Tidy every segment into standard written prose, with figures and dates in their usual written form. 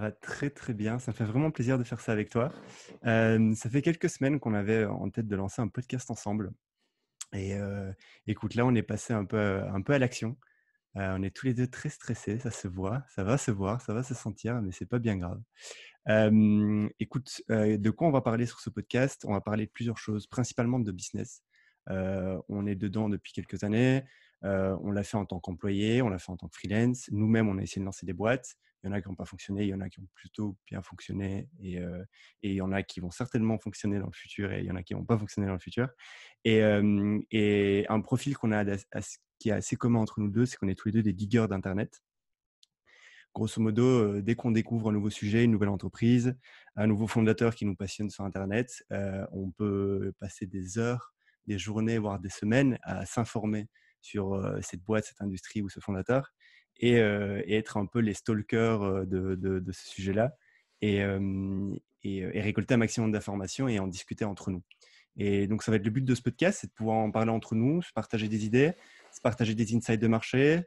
va très très bien. Ça me fait vraiment plaisir de faire ça avec toi. Ça fait quelques semaines qu'on avait en tête de lancer un podcast ensemble. Et écoute, là, on est passé un peu à l'action. On est tous les deux très stressés, ça se voit, ça va se voir, ça va se sentir, mais c'est pas bien grave. Écoute, de quoi on va parler sur ce podcast? On va parler de plusieurs choses, principalement de business. On est dedans depuis quelques années. On l'a fait en tant qu'employé, on l'a fait en tant que freelance. Nous-mêmes, on a essayé de lancer des boîtes. Il y en a qui n'ont pas fonctionné, il y en a qui ont plutôt bien fonctionné et il y en a qui vont certainement fonctionner dans le futur et il y en a qui ne vont pas fonctionner dans le futur. Et un profil qu'on a qui est assez commun entre nous deux, c'est qu'on est tous les deux des diggers d'Internet. Grosso modo, dès qu'on découvre un nouveau sujet, une nouvelle entreprise, un nouveau fondateur qui nous passionne sur Internet, on peut passer des heures, des journées, voire des semaines à s'informer sur cette boîte, cette industrie ou ce fondateur et être un peu les stalkers de ce sujet-là et récolter un maximum d'informations et en discuter entre nous. Et donc, ça va être le but de ce podcast, c'est de pouvoir en parler entre nous, se partager des idées, se partager des insights de marché,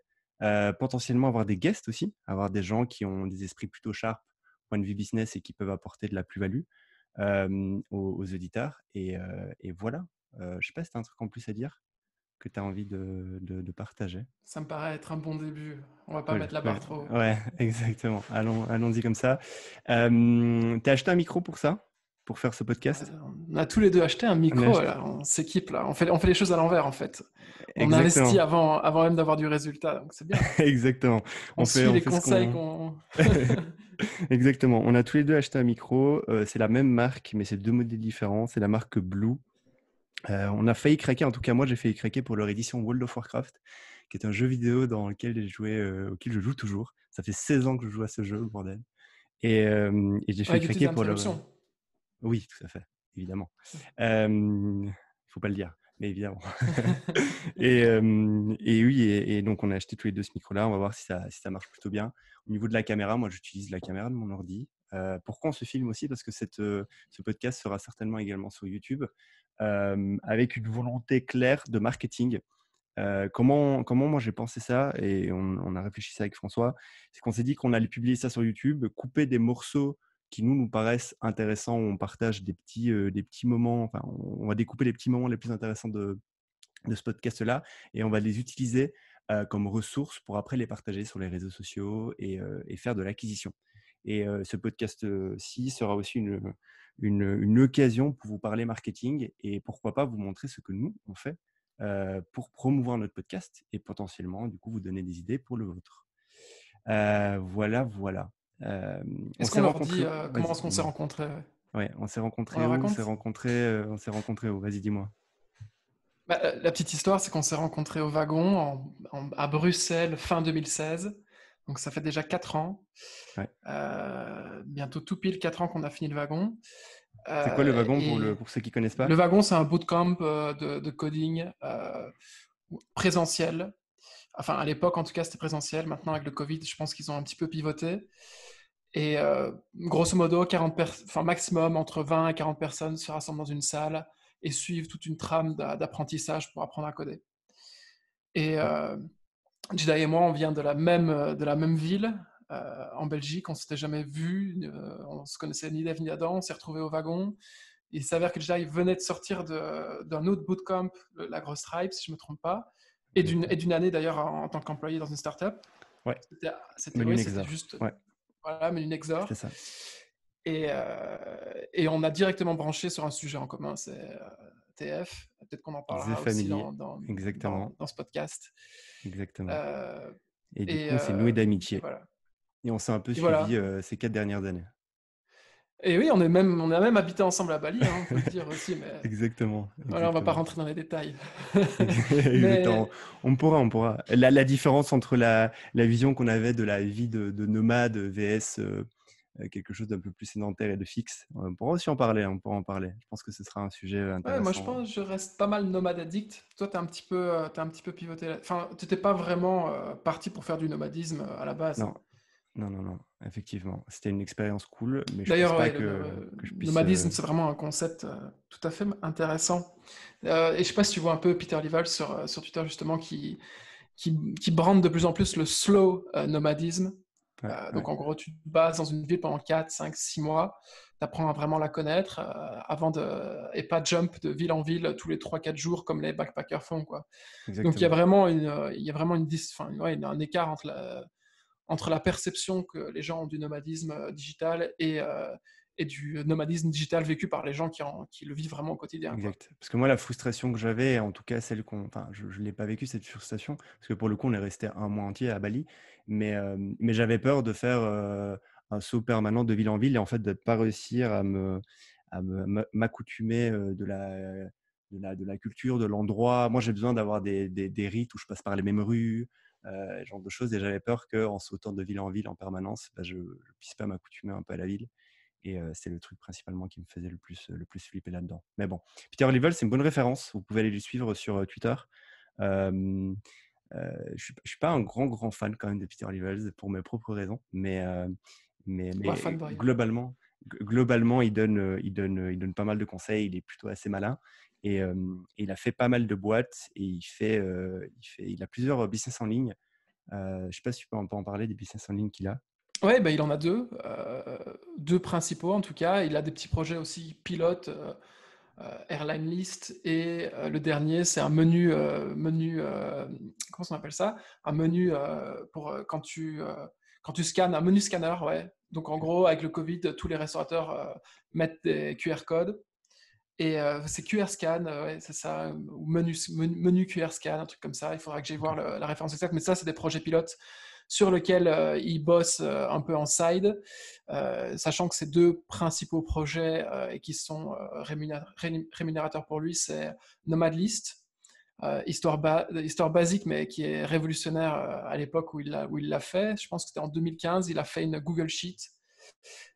potentiellement avoir des guests aussi, avoir des gens qui ont des esprits plutôt sharp, point de vue business et qui peuvent apporter de la plus-value aux auditeurs. Et voilà. Je ne sais pas si tu as un truc en plus à dire que tu as envie de partager. Ça me paraît être un bon début. On va pas Cool. mettre la barre trop haut. Ouais, exactement. Allons-y comme ça. T'as acheté un micro pour ça? Pour faire ce podcast? On a tous les deux acheté un On a micro, acheté... là. On s'équipe, là. On fait les choses à l'envers, en fait. On investit Exactement. avant même d'avoir du résultat, donc c'est bien. Exactement. On suit On les fait ce conseils qu'on... qu'on... Exactement. On a tous les deux acheté un micro. C'est la même marque, mais c'est deux modèles différents. C'est la marque Blue. On a failli craquer, en tout cas moi j'ai failli craquer pour leur édition World of Warcraft, qui est un jeu vidéo dans lequel j'ai joué, auquel je joue toujours. Ça fait 16 ans que je joue à ce jeu, bordel. Et j'ai failli Avec des petites craquer pour leur... interruptions. Oui, tout à fait, évidemment. Il faut pas le dire, mais évidemment. Et oui, et donc on a acheté tous les deux ce micro-là. On va voir si ça marche plutôt bien. Au niveau de la caméra, moi j'utilise la caméra de mon ordi. Pourquoi on se filme aussi? Parce que ce podcast sera certainement également sur YouTube, avec une volonté claire de marketing. Comment moi j'ai pensé ça et on a réfléchi ça avec François, c'est qu'on s'est dit qu'on allait publier ça sur YouTube, couper des morceaux qui nous paraissent intéressants, où on partage des petits moments, enfin on va découper les petits moments les plus intéressants de ce podcast-là et on va les utiliser comme ressources pour après les partager sur les réseaux sociaux et faire de l'acquisition. Et ce podcast-ci sera aussi une occasion pour vous parler marketing et pourquoi pas vous montrer ce que nous, on fait pour promouvoir notre podcast et potentiellement, du coup, vous donner des idées pour le vôtre. Voilà, voilà. Euh, on Est-ce s'est qu'on leur dit rencontrés où? comment Vas-y, est-ce qu'on s'est dis-moi. rencontrés? Ouais, on s'est On rencontrés leur où? raconte? On s'est rencontrés où? Vas-y, dis-moi. Bah, la petite histoire, c'est qu'on s'est rencontrés au Wagon à Bruxelles fin 2016. Donc ça fait déjà 4 ans. Ouais. Bientôt tout pile 4 ans qu'on a fini le Wagon. C'est quoi le wagon Et pour ceux qui connaissent le pas? Wagon, c'est un bootcamp de coding présentiel. Enfin, à l'époque, en tout cas, c'était présentiel. Maintenant, avec le Covid, je pense qu'ils ont un petit peu pivoté. Et grosso modo, enfin, maximum entre 20 et 40 personnes se rassemblent dans une salle et suivent toute une trame d'apprentissage pour apprendre à coder. Et Ouais. Jedi et moi, on vient de la même ville, en Belgique. On s'était jamais vus, on se connaissait ni d'Ève ni d'Adam. On s'est retrouvés au Wagon. Il s'avère que Jedi venait de sortir d'un autre bootcamp, la Grosse Stripe, si je ne me trompe pas, et Exactement. d'une année d'ailleurs en tant qu'employé dans une startup. Ouais. Oui, Menu c'était Nexar. juste, Ouais, voilà, mais une c'était Exor. ça. Et on a directement branché sur un sujet en commun, c'est TF. Peut-être qu'on en The parlera aussi Family. Exactement. dans ce podcast. Exactement. Euh, Et du et, coup, on s'est noué et d'amitié. voilà. Et on s'est un peu Et suivi voilà. ces 4 dernières années. Et oui, on a même habité ensemble à Bali, hein, on peut le dire aussi, mais Exactement. voilà, on va pas Exactement. rentrer dans les détails. Exactement. Mais On pourra. La différence entre la vision qu'on avait de la vie de nomade vs quelque chose d'un peu plus sédentaire et de fixe, on pourra aussi en parler. On pourra en parler. Je pense que ce sera un sujet ouais, moi je intéressant. pense que je reste pas mal nomade addict. Toi, t'es un petit peu pivoté là. Enfin, t'étais pas vraiment parti pour faire du nomadisme à la base, Non, hein. non, non, non. Effectivement, c'était une expérience cool, mais je pense D'ailleurs, pas ouais, que je le puisse. nomadisme, c'est vraiment un concept tout à fait intéressant. Et je sais pas si tu vois un peu Peter Lival sur Twitter, justement, qui brande de plus en plus le slow nomadisme. Ouais, ouais, Donc, en gros, tu te bases dans une ville pendant 4, 5, 6 mois. Tu apprends à vraiment la connaître et pas jump de ville en ville tous les 3, 4 jours comme les backpackers font, quoi. Donc, exactement. il y a vraiment un écart entre la perception que les gens ont du nomadisme digital et du nomadisme digital vécu par les gens qui le vivent vraiment au quotidien, quoi. Exact. Parce que moi, la frustration que j'avais, en tout cas celle enfin, je ne l'ai pas vécu cette frustration, parce que pour le coup, on est resté un mois entier à Bali, mais j'avais peur de faire un saut permanent de ville en ville et en fait de ne pas réussir m'accoutumer de la culture, de l'endroit. Moi, j'ai besoin d'avoir des rites où je passe par les mêmes rues, ce genre de choses, et j'avais peur qu'en sautant de ville en ville en permanence, bah, je ne puisse pas m'accoutumer un peu à la ville. Et c'est le truc principalement qui me faisait le plus flipper là-dedans. Mais bon, Peter Oliver, c'est une bonne référence. Vous pouvez aller le suivre sur Twitter. Euh, je suis pas un grand fan quand même de Peter Oliver pour mes propres raisons, Ouais, mais fanboy. globalement, il donne pas mal de conseils. Il est plutôt assez malin et il a fait pas mal de boîtes et il a plusieurs business en ligne. Je sais pas si tu peux en parler des business en ligne qu'il a. Ouais, bah, il en a deux principaux en tout cas. Il a des petits projets aussi pilotes, Airline List, et le dernier, c'est un comment on appelle ça? Un menu pour quand tu scannes, un menu scanner, ouais. Donc en gros, avec le Covid, tous les restaurateurs mettent des QR codes. Et c'est QR Scan, ouais, c'est ça, ou menu QR Scan, un truc comme ça. Il faudra que j'aille voir la référence exacte, mais ça, c'est des projets pilotes sur lesquels il bosse un peu en side, sachant que ces deux principaux projets et qui sont rémunérateurs pour lui, c'est Nomad List, histoire basique, mais qui est révolutionnaire à l'époque où il l'a fait. Je pense que c'était en 2015, il a fait une Google Sheet.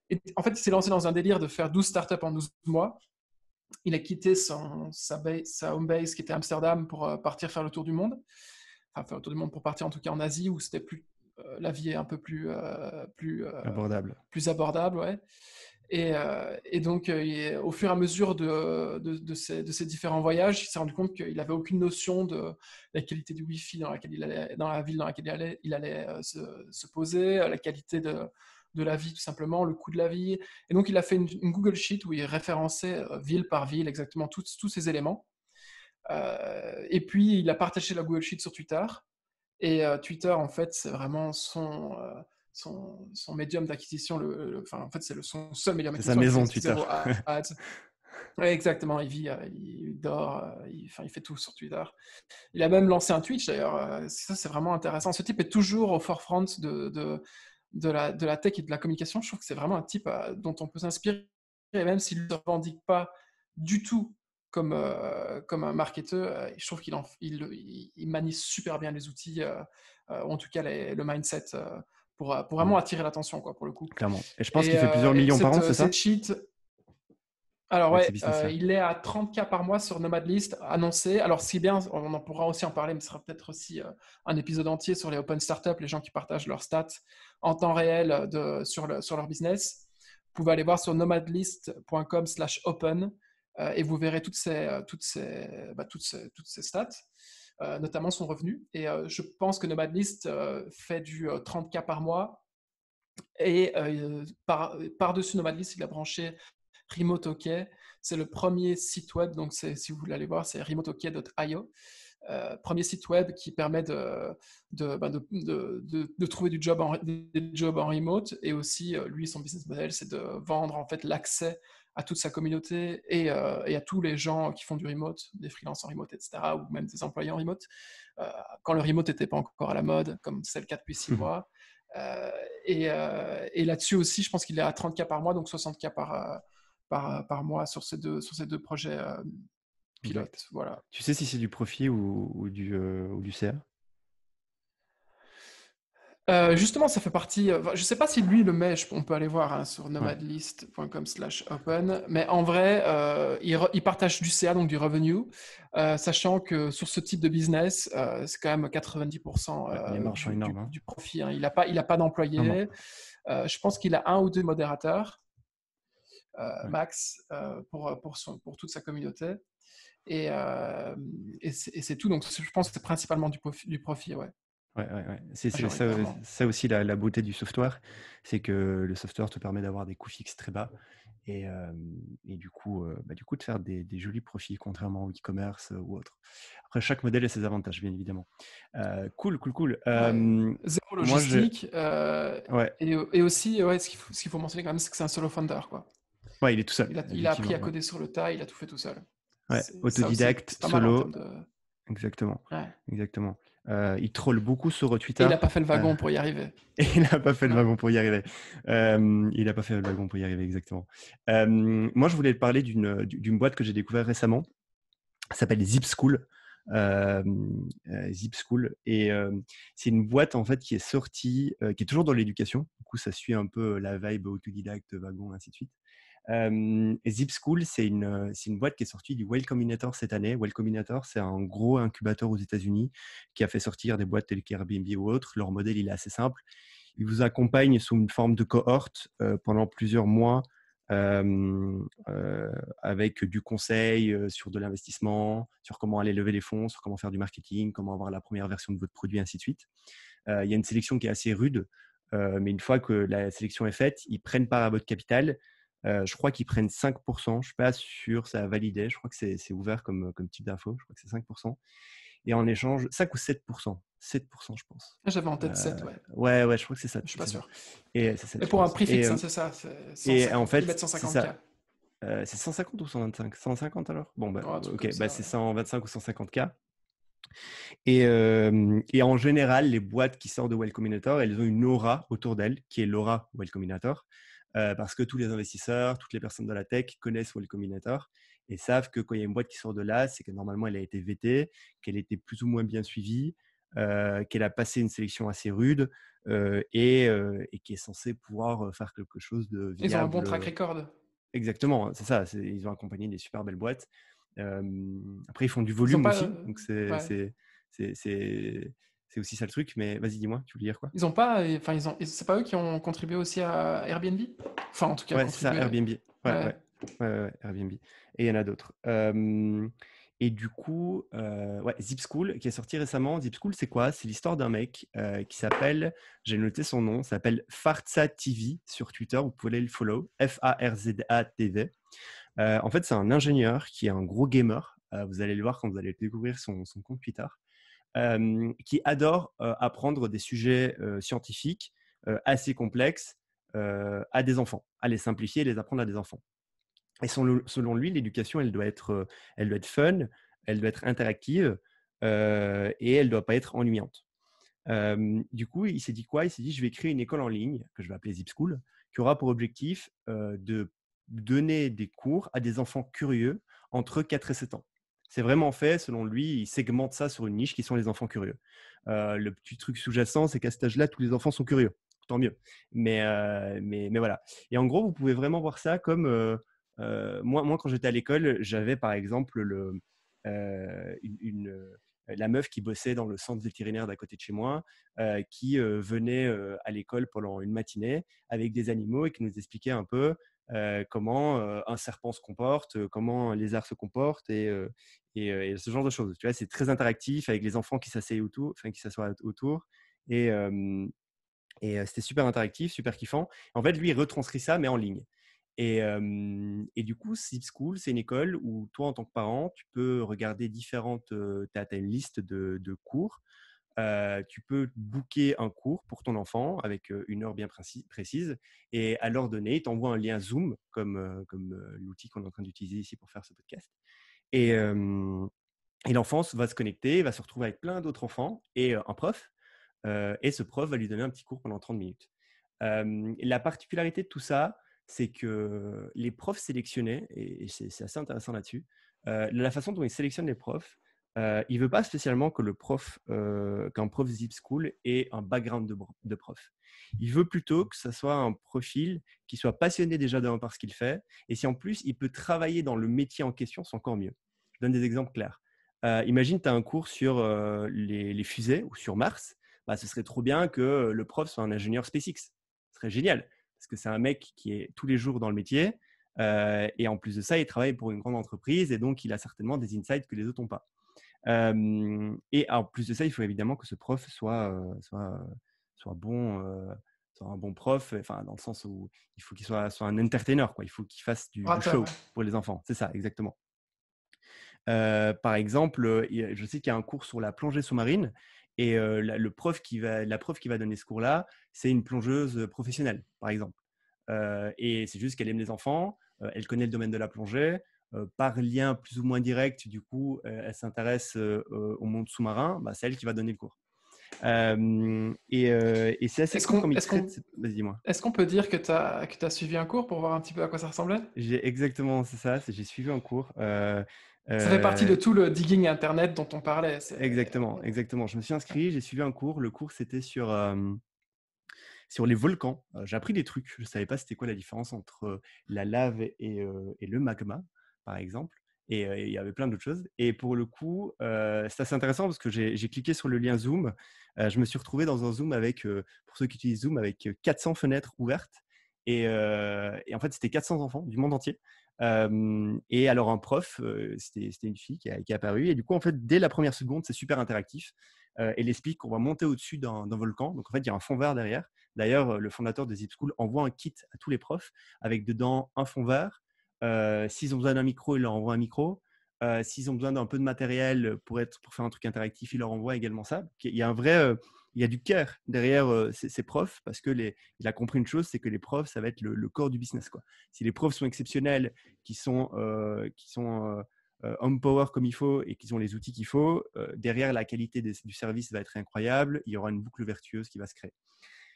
Et en fait, il s'est lancé dans un délire de faire 12 startups en 12 mois. Il a quitté sa home base qui était Amsterdam pour partir faire le tour du monde. Enfin, faire le tour du monde pour partir en tout cas en Asie où c'était la vie est un peu Abordable. plus abordable, ouais. Et donc, au fur et à mesure de ces différents voyages, il s'est rendu compte qu'il n'avait aucune notion de la qualité du Wi-Fi dans la ville dans laquelle il allait se poser, la qualité de la vie tout simplement, le coût de la vie. Et donc, il a fait une Google Sheet où il référençait ville par ville exactement tous ces éléments. Et puis, il a partagé la Google Sheet sur Twitter. Et Twitter, en fait, c'est vraiment son médium d'acquisition. Enfin, en fait, c'est son seul médium C'est sa d'acquisition. Il maison, fait Twitter. zéro ads. Ouais, exactement. Il dort, il fait tout sur Twitter. Il a même lancé un Twitch, d'ailleurs. Ça, c'est vraiment intéressant. Ce type est toujours au forefront de la tech et de la communication. Je trouve que c'est vraiment un type dont on peut s'inspirer, et même s'il ne se revendique pas du tout comme un marketeur, je trouve qu'il manie super bien les outils, ou en tout cas le mindset, pour vraiment Mm, attirer l'attention, quoi, pour le coup. clairement. Et je pense qu'il fait plusieurs millions par an, c'est Cette ça? sheet, alors Avec ces ouais, business-là. il est à 30K par mois sur Nomad List annoncé. Alors si bien, on en pourra aussi en parler, mais ce sera peut-être aussi un épisode entier sur les open startups, les gens qui partagent leurs stats en temps réel sur leur business. Vous pouvez aller voir sur nomadlist.com/open et vous verrez toutes ces stats, notamment son revenu. Et je pense que Nomad List fait du 30K par mois. Et par-dessus Nomad List, il a branché Remote OK. C'est le premier site web, donc si vous voulez aller voir, c'est remoteok.io. Premier site web qui permet de trouver des jobs en remote, et aussi lui, son business model, c'est de vendre en fait l'accès à toute sa communauté et à tous les gens qui font du remote, des freelances en remote, etc., ou même des employés en remote, quand le remote n'était pas encore à la mode, comme c'est le cas depuis 6 mois. Euh, et là-dessus aussi, je pense qu'il est à 30K par mois, donc 60K par mois sur ces deux projets Exact. pilotes. Voilà. Tu sais si c'est du profit ou du CA? Justement, ça fait partie. Je ne sais pas si lui le met, on peut aller voir hein, sur Ouais. nomadlist.com/open, mais en vrai, il partage du CA, donc du revenue, sachant que sur ce type de business, c'est quand même 90% Ouais, les marges sont énormes, hein. du profit, hein. Il a pas Non, non. d'employés. Je pense qu'il a un ou deux modérateurs Ouais. max pour toute sa communauté. Et, euh, et c'est tout. Donc, je pense que c'est principalement du profit, ouais. Ouais, ouais, ouais. C'est Ah, j'aimerais ça, clairement. ça aussi la beauté du software, c'est que le software te permet d'avoir des coûts fixes très bas et, du coup de faire des jolis profits contrairement au e-commerce ou autre. Après, chaque modèle a ses avantages, bien évidemment. Cool, cool, cool. Ouais, zéro Moi, logistique. ouais, Et aussi, ouais, ce qu'il faut mentionner quand même, c'est que c'est un solo founder, quoi. ouais, il est tout seul, Il a appris effectivement. à Ouais, coder sur le tas, il a tout fait tout seul. ouais, C'est ça aussi, autodidacte, c'est pas mal en solo, termes de. exactement, Ouais. exactement. Il troll beaucoup sur Et il Twitter. a pas fait le euh, wagon pour y arriver. Et il n'a pas fait le Ouais. wagon pour y arriver. Il n'a pas fait le wagon pour y arriver, exactement. Moi, je voulais te parler d'une boîte que j'ai découvert récemment. Ça s'appelle Zip School. Euh, Zip School. Et c'est une boîte, en fait, qui est sortie, qui est toujours dans l'éducation. Du coup, ça suit un peu la vibe autodidacte, wagon, ainsi de suite. Zip School, c'est une boîte qui est sortie du Well Combinator cette année. Well Combinator, c'est un gros incubateur aux États-Unis qui a fait sortir des boîtes telles qu'Airbnb ou autres. Leur modèle, il est assez simple. Il vous accompagne sous une forme de cohorte pendant plusieurs mois euh, euh, avec du conseil sur de l'investissement, sur comment aller lever les fonds, sur comment faire du marketing, comment avoir la première version de votre produit, ainsi de suite. Il y a une sélection qui est assez rude, mais une fois que la sélection est faite, ils prennent part à votre capital. Je crois qu'ils prennent 5%. Je ne suis pas sûr, ça a validé. Je crois que c'est ouvert comme type d'info. Je crois que c'est 5%. Et en échange, 5 ou 7%. 7%, je pense. Ah, j'avais en tête 7, ouais. Ouais, ouais, je crois que c'est ça. Je suis pas C'est ça. sûr. Et c'est Mais 7, je pour un pense. prix fixe, hein, c'est ça. Et en 150. Ils fait, mettent c'est 150K. ça. C'est 150 ou 125? 150 alors? Bon, bah, Oh, un truc comme ok, bah, ça, c'est ouais. 125 ou 150K. Et en général, les boîtes qui sortent de Well Combinator, elles ont une aura autour d'elles, qui est l'aura Well Combinator, parce que tous les investisseurs, toutes les personnes de la tech connaissent Well Combinator et savent que quand il y a une boîte qui sort de là, c'est que normalement, elle a été vétée, qu'elle était plus ou moins bien suivie, qu'elle a passé une sélection assez rude et qui est censée pouvoir faire quelque chose de Ils ont un bon track viable. record. Exactement, c'est ça. Ils ont accompagné des super belles boîtes. Après, ils font du Ils ont volume pas. aussi, donc Ouais. c'est aussi ça le truc. Mais vas-y, dis-moi, tu veux dire quoi? Ils ont pas. Enfin, c'est pas eux qui ont contribué aussi à Airbnb? Enfin, en tout cas, Ouais, c'est ça, contribué. Airbnb. Ouais, Ouais. ouais, ouais, ouais, ouais, Airbnb. Et il y en a d'autres. Et du coup, ouais, Zip School qui est sorti récemment. Zip School, c'est quoi? C'est l'histoire d'un mec qui s'appelle, j'ai noté son nom, s'appelle Farza TV sur Twitter. Vous pouvez aller le follow, Farza TV. En fait, c'est un ingénieur qui est un gros gamer. Vous allez le voir quand vous allez découvrir son compte Twitter. Qui adore apprendre des sujets scientifiques assez complexes à des enfants, à les simplifier et les apprendre à des enfants. Et selon lui, l'éducation, elle doit être fun, elle doit être interactive et elle ne doit pas être ennuyante. Du coup, il s'est dit quoi? Il s'est dit, je vais créer une école en ligne que je vais appeler Zip School, qui aura pour objectif de donner des cours à des enfants curieux entre 4 et 7 ans. C'est vraiment fait, selon lui, il segmente ça sur une niche qui sont les enfants curieux. Le petit truc sous-jacent, c'est qu'à cet âge-là, tous les enfants sont curieux. Tant mieux. Mais voilà. Et en gros, vous pouvez vraiment voir ça comme moi, quand j'étais à l'école, j'avais par exemple la meuf qui bossait dans le centre vétérinaire d'à côté de chez moi, qui venait à l'école pendant une matinée avec des animaux et qui nous expliquait un peu comment un serpent se comporte, comment un lézard se comporte et ce genre de choses. Tu vois, c'est très interactif avec les enfants qui s'asseyent autour, enfin qui s'assoient autour et, c'était super interactif, super kiffant. En fait, lui, il retranscrit ça, mais en ligne. Et du coup, Zip School, c'est une école où toi, en tant que parent, tu peux regarder différentes. Tu as une liste de cours. Tu peux booker un cours pour ton enfant avec une heure bien précise. Et à l'heure donnée, il t'envoie un lien Zoom, comme l'outil qu'on est en train d'utiliser ici pour faire ce podcast. Et, et l'enfant va se connecter, va se retrouver avec plein d'autres enfants et un prof. Et ce prof va lui donner un petit cours pendant 30 minutes. La particularité de tout ça, c'est que les profs sélectionnés, et c'est assez intéressant là-dessus, la façon dont ils sélectionnent les profs, il ne veut pas spécialement que qu'un prof Zip School ait un background de prof. Il veut plutôt que ce soit un profil qui soit passionné déjà par ce qu'il fait, et si en plus il peut travailler dans le métier en question, c'est encore mieux. Je donne des exemples clairs. Imagine, tu as un cours sur les fusées ou sur Mars. Bah, ce serait trop bien que le prof soit un ingénieur SpaceX. Ce serait génial, parce que c'est un mec qui est tous les jours dans le métier, et en plus de ça, il travaille pour une grande entreprise, et donc il a certainement des insights que les autres n'ont pas. Et en plus de ça, il faut évidemment que ce prof soit bon, soit un bon prof, enfin, dans le sens où il faut qu'il soit un entertainer, quoi. Il faut qu'il fasse du Orateur, show ouais. pour les enfants. C'est ça, exactement. Par exemple, je sais qu'il y a un cours sur la plongée sous-marine et la prof qui va donner ce cours-là, c'est une plongeuse professionnelle, par exemple. Et c'est juste qu'elle aime les enfants, elle connaît le domaine de la plongée. Par lien plus ou moins direct, du coup, elle s'intéresse au monde sous-marin. Bah, c'est elle qui va donner le cours. Et c'est assez Est-ce cool qu'on comme il est-ce traite. qu'on Vas-y, dis-moi. est-ce qu'on peut dire que tu as suivi un cours pour voir un petit peu à quoi ça ressemblait? J'ai exactement, c'est ça. J'ai suivi un cours. Ça fait partie de Euh, tout le digging internet dont on parlait. Exactement, exactement. Je me suis inscrit, j'ai suivi un cours. Le cours, c'était sur les volcans. J'ai appris des trucs. Je ne savais pas c'était quoi la différence entre la lave et le magma, par exemple. Et il y avait plein d'autres choses. Et pour le coup, c'est assez intéressant parce que j'ai cliqué sur le lien Zoom. Je me suis retrouvé dans un Zoom avec, pour ceux qui utilisent Zoom, avec 400 fenêtres ouvertes. Et en fait, c'était 400 enfants du monde entier. Et alors, un prof, c'était une fille qui est apparue. Et du coup, en fait, dès la première seconde, c'est super interactif. Elle explique qu'on va monter au-dessus d'un volcan. Donc, en fait, il y a un fond vert derrière. D'ailleurs, le fondateur de Zip School envoie un kit à tous les profs avec dedans un fond vert. S'ils ont besoin d'un micro, il leur envoie un micro. S'ils ont besoin d'un peu de matériel pour faire un truc interactif, il leur envoie également ça. Il y a il y a du cœur derrière ces profs parce que il a compris une chose, c'est que les profs, ça va être le corps du business, quoi. Si les profs sont exceptionnels, qui sont on power comme il faut et qu'ils ont les outils qu'il faut, derrière la qualité du service va être incroyable. Il y aura une boucle vertueuse qui va se créer.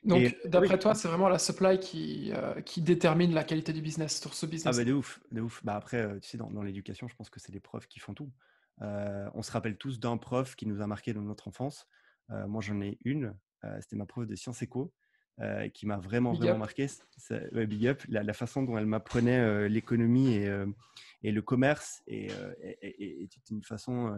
Et Donc, ouais, d'après toi, c'est vraiment la supply qui détermine la qualité du business sur ce ah bah business-là. de ouf, de ouf. Bah après, tu sais, dans l'éducation, je pense que c'est les profs qui font tout. On se rappelle tous d'un prof qui nous a marqué dans notre enfance. Moi, j'en ai une. C'était ma prof de sciences éco qui m'a vraiment, Big vraiment up. marqué. Ouais, big up. La façon dont elle m'apprenait l'économie et le commerce était une façon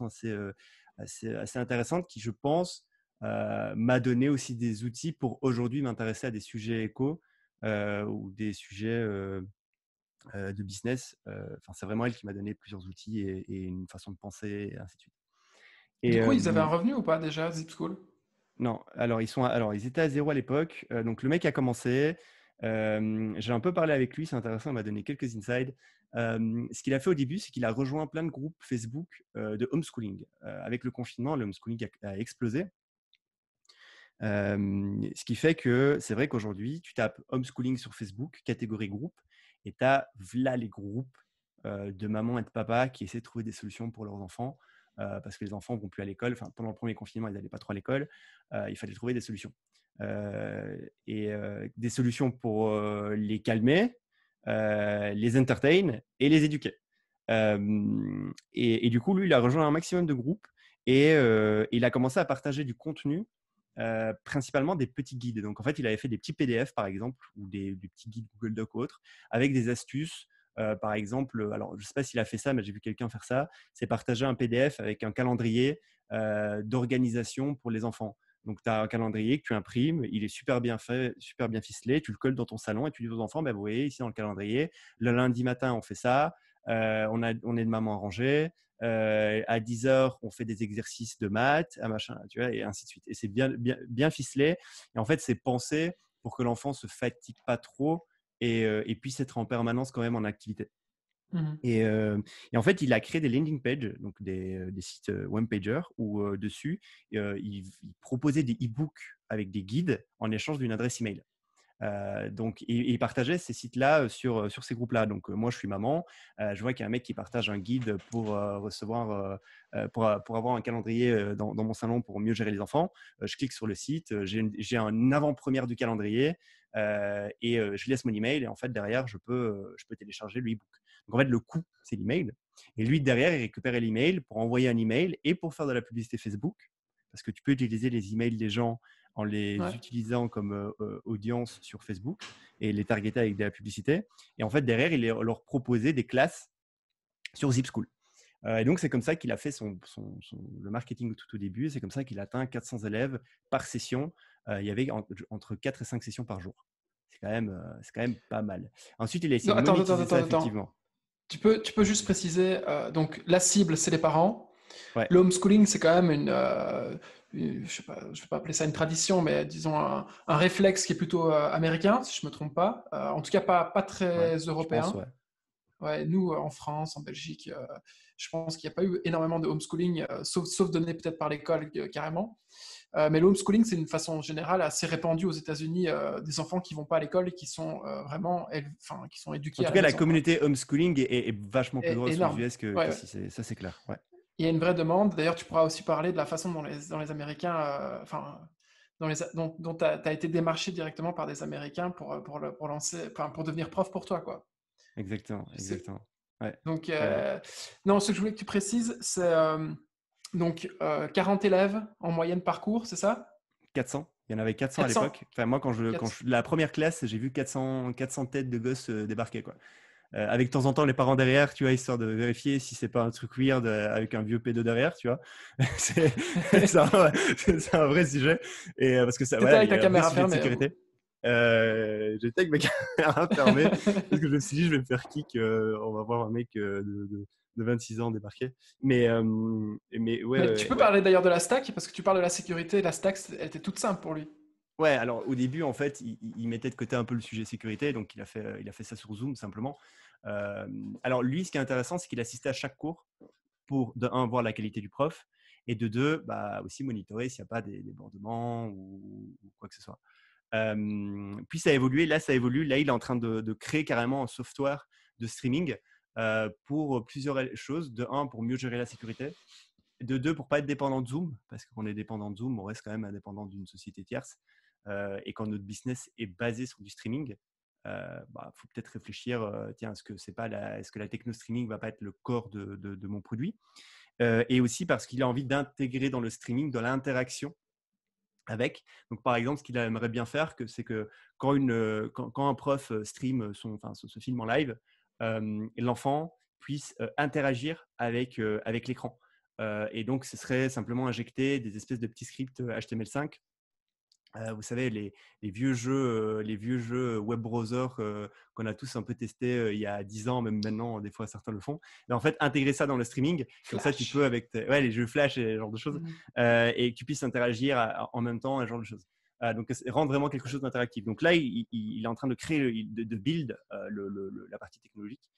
assez intéressante qui, je pense, m'a donné aussi des outils pour aujourd'hui m'intéresser à des sujets éco ou des sujets de business. Enfin, c'est vraiment elle qui m'a donné plusieurs outils et une façon de penser, et ainsi de suite. Du Et coup, ils avaient un revenu ou pas déjà, Zip School? non, alors ils étaient à zéro à l'époque. Donc le mec a commencé. J'ai un peu parlé avec lui, c'est intéressant, il m'a donné quelques insides. Ce qu'il a fait au début, c'est qu'il a rejoint plein de groupes Facebook de homeschooling. Avec le confinement, le homeschooling a explosé. Ce qui fait que c'est vrai qu'aujourd'hui, tu tapes homeschooling sur Facebook, catégorie groupe, et tu as là les groupes de maman et de papa qui essaient de trouver des solutions pour leurs enfants parce que les enfants vont plus à l'école. Enfin, pendant le premier confinement, ils n'allaient pas trop à l'école. Il fallait trouver des solutions. Des solutions pour les calmer, les entertain et les éduquer. Et du coup, lui, il a rejoint un maximum de groupes et il a commencé à partager du contenu principalement des petits guides. Donc, en fait, il avait fait des petits PDF, par exemple, ou des petits guides Google Doc ou autres, avec des astuces. Par exemple, alors je ne sais pas s'il a fait ça, mais j'ai vu quelqu'un faire ça. C'est partager un PDF avec un calendrier d'organisation pour les enfants. Donc, tu as un calendrier que tu imprimes, il est super bien fait, super bien ficelé, tu le colles dans ton salon et tu dis aux enfants, ben, vous voyez, ici dans le calendrier, le lundi matin, on fait ça, on est de maman rangée, à 10 heures, on fait des exercices de maths, à machin, tu vois, et ainsi de suite. Et c'est bien ficelé. Et en fait, c'est pensé pour que l'enfant se fatigue pas trop et puisse être en permanence quand même en activité. Mhm. Et en fait, il a créé des landing pages, donc des sites one pager où dessus, il proposait des e-books avec des guides en échange d'une adresse email. Donc, il partageait ces sites-là sur ces groupes-là. Donc, moi, je suis maman. Je vois qu'il y a un mec qui partage un guide pour pour avoir un calendrier dans mon salon pour mieux gérer les enfants. Je clique sur le site, j'ai un avant-première du calendrier je laisse mon email et en fait, derrière, je peux télécharger le e-book. Donc, en fait, le coût, c'est l'email. Et lui, derrière, il récupère l'email pour envoyer un email et pour faire de la publicité Facebook. Parce que tu peux utiliser les emails des gens en les Ouais. utilisant comme audience sur Facebook et les targeter avec de la publicité. Et en fait, derrière, il leur proposait des classes sur Zip School. Et donc, c'est comme ça qu'il a fait le marketing tout au début. C'est comme ça qu'il a atteint 400 élèves par session. Il y avait entre 4 et 5 sessions par jour. C'est quand même pas mal. Ensuite, il a essayé Non, de attends, monétiser ça, attends. effectivement. Tu peux juste préciser, donc la cible, c'est les parents. Ouais, Le homeschooling, c'est quand même je sais pas, je vais pas appeler ça une tradition, mais disons un réflexe qui est plutôt américain, si je me trompe pas. En tout cas, pas ouais, très je pense, européen. ouais. Ouais, nous, en France, en Belgique, je pense qu'il n'y a pas eu énormément de homeschooling, sauf donné peut-être par l'école carrément. Mais le homeschooling, c'est une façon générale assez répandue aux États-Unis, des enfants qui vont pas à l'école et qui sont vraiment, enfin, qui sont En éduqués à tout la cas, la maison, quoi. communauté homeschooling est vachement plus Et grosse aux énorme. US Ouais, ouais. qu'ici, ça c'est clair. Ouais, Il y a une vraie demande. D'ailleurs, tu pourras aussi parler de la façon dont les Américains, enfin, dont tu as été démarché directement par des Américains pour lancer, enfin, pour devenir prof pour toi, quoi. exactement, Je sais. exactement. Ouais. Donc, Euh, non, ce que je voulais que tu précises, c'est donc 40 élèves en moyenne par cours, c'est ça? 400. Il y en avait 400 à 400? l'époque. Enfin, moi, Quatre- la première classe, j'ai vu 400 têtes de gosses débarquer, quoi. Avec de temps en temps les parents derrière, tu vois, histoire de vérifier si c'est pas un truc weird avec un vieux pédo derrière, tu vois. c'est c'est un vrai sujet. Et parce que ça, T'étais voilà, il avec y ta a un vrai caméra sujet de fermée, sécurité. J'étais avec ma caméra fermée parce que je me suis dit, je vais me faire kick. On va voir un mec de 26 ans débarquer. Mais ouais, Mais tu ouais, peux ouais. parler d'ailleurs de la stack, parce que tu parles de la sécurité. La stack, elle était toute simple pour lui. Ouais, alors au début, en fait, il mettait de côté un peu le sujet sécurité, donc il a fait ça sur Zoom simplement. Euh, alors lui, ce qui est intéressant, c'est qu'il assistait à chaque cours pour, de un, voir la qualité du prof, et de deux, bah, aussi monitorer s'il n'y a pas des débordements ou quoi que ce soit. Puis ça a évolué, là ça évolue, là il est en train de créer carrément un software de streaming pour plusieurs choses. De un, pour mieux gérer la sécurité. De deux, pour pas être dépendant de Zoom, parce qu'on est dépendant de Zoom, on reste quand même indépendant d'une société tierce. Et quand notre business est basé sur du streaming, bah, faut peut-être réfléchir, tiens, est-ce que la techno streaming va pas être le corps de mon produit. Et aussi parce qu'il a envie d'intégrer dans le streaming, dans l'interaction avec. Donc, par exemple, ce qu'il aimerait bien faire, c'est que quand un prof stream se filme en live, l'enfant puisse interagir avec l'écran. Et donc, ce serait simplement injecter des espèces de petits scripts HTML5. Vous savez, les vieux jeux web browser qu'on a tous un peu testés il y a 10 ans, même maintenant, des fois certains le font. Mais en fait, intégrer ça dans le streaming, comme ça, tu peux Flash. avec ouais, les jeux Flash et ce genre de choses, Mhm. et que tu puisses interagir en même temps, ce genre de choses. Donc, rendre vraiment quelque chose d'interactif. Donc là, il est en train de créer, de build la partie technologique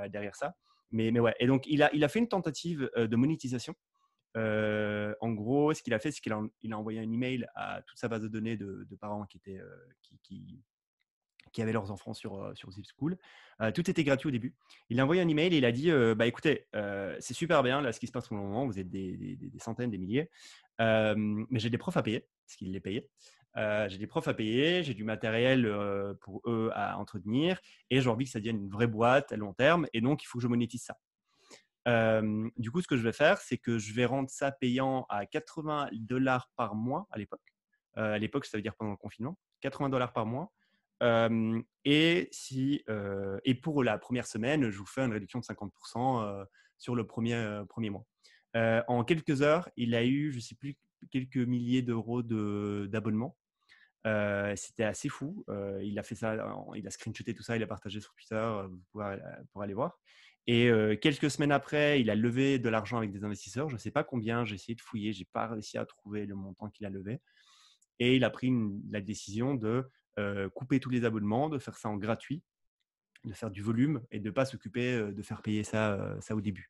derrière ça. Mais ouais, et donc il a fait une tentative de monétisation. En gros, ce qu'il a fait, c'est qu'il a envoyé un email à toute sa base de données de parents qui avaient leurs enfants sur Zip School. Tout était gratuit au début. Il a envoyé un email et il a dit bah, écoutez, c'est super bien là ce qui se passe pour le moment, vous êtes des centaines, des milliers, mais j'ai des profs à payer, parce qu'il les payait. J'ai des profs à payer, j'ai du matériel pour eux à entretenir, et j'ai envie que ça devienne une vraie boîte à long terme, et donc il faut que je monétise ça. Du coup, ce que je vais faire, c'est que je vais rendre ça payant à $80 par mois à l'époque. À l'époque, ça veut dire pendant le confinement, $80 par mois. Et pour la première semaine, je vous fais une réduction de 50% sur le premier mois. En quelques heures, il a eu, je ne sais plus, quelques milliers d'euros d'abonnement. C'était assez fou. Il a fait ça, il a screenshoté tout ça, il a partagé sur Twitter, vous pourrez aller voir. Et quelques semaines après, il a levé de l'argent avec des investisseurs. Je ne sais pas combien, j'ai essayé de fouiller, je n'ai pas réussi à trouver le montant qu'il a levé. Et il a pris la décision de couper tous les abonnements, de faire ça en gratuit, de faire du volume et de ne pas s'occuper de faire payer ça au début.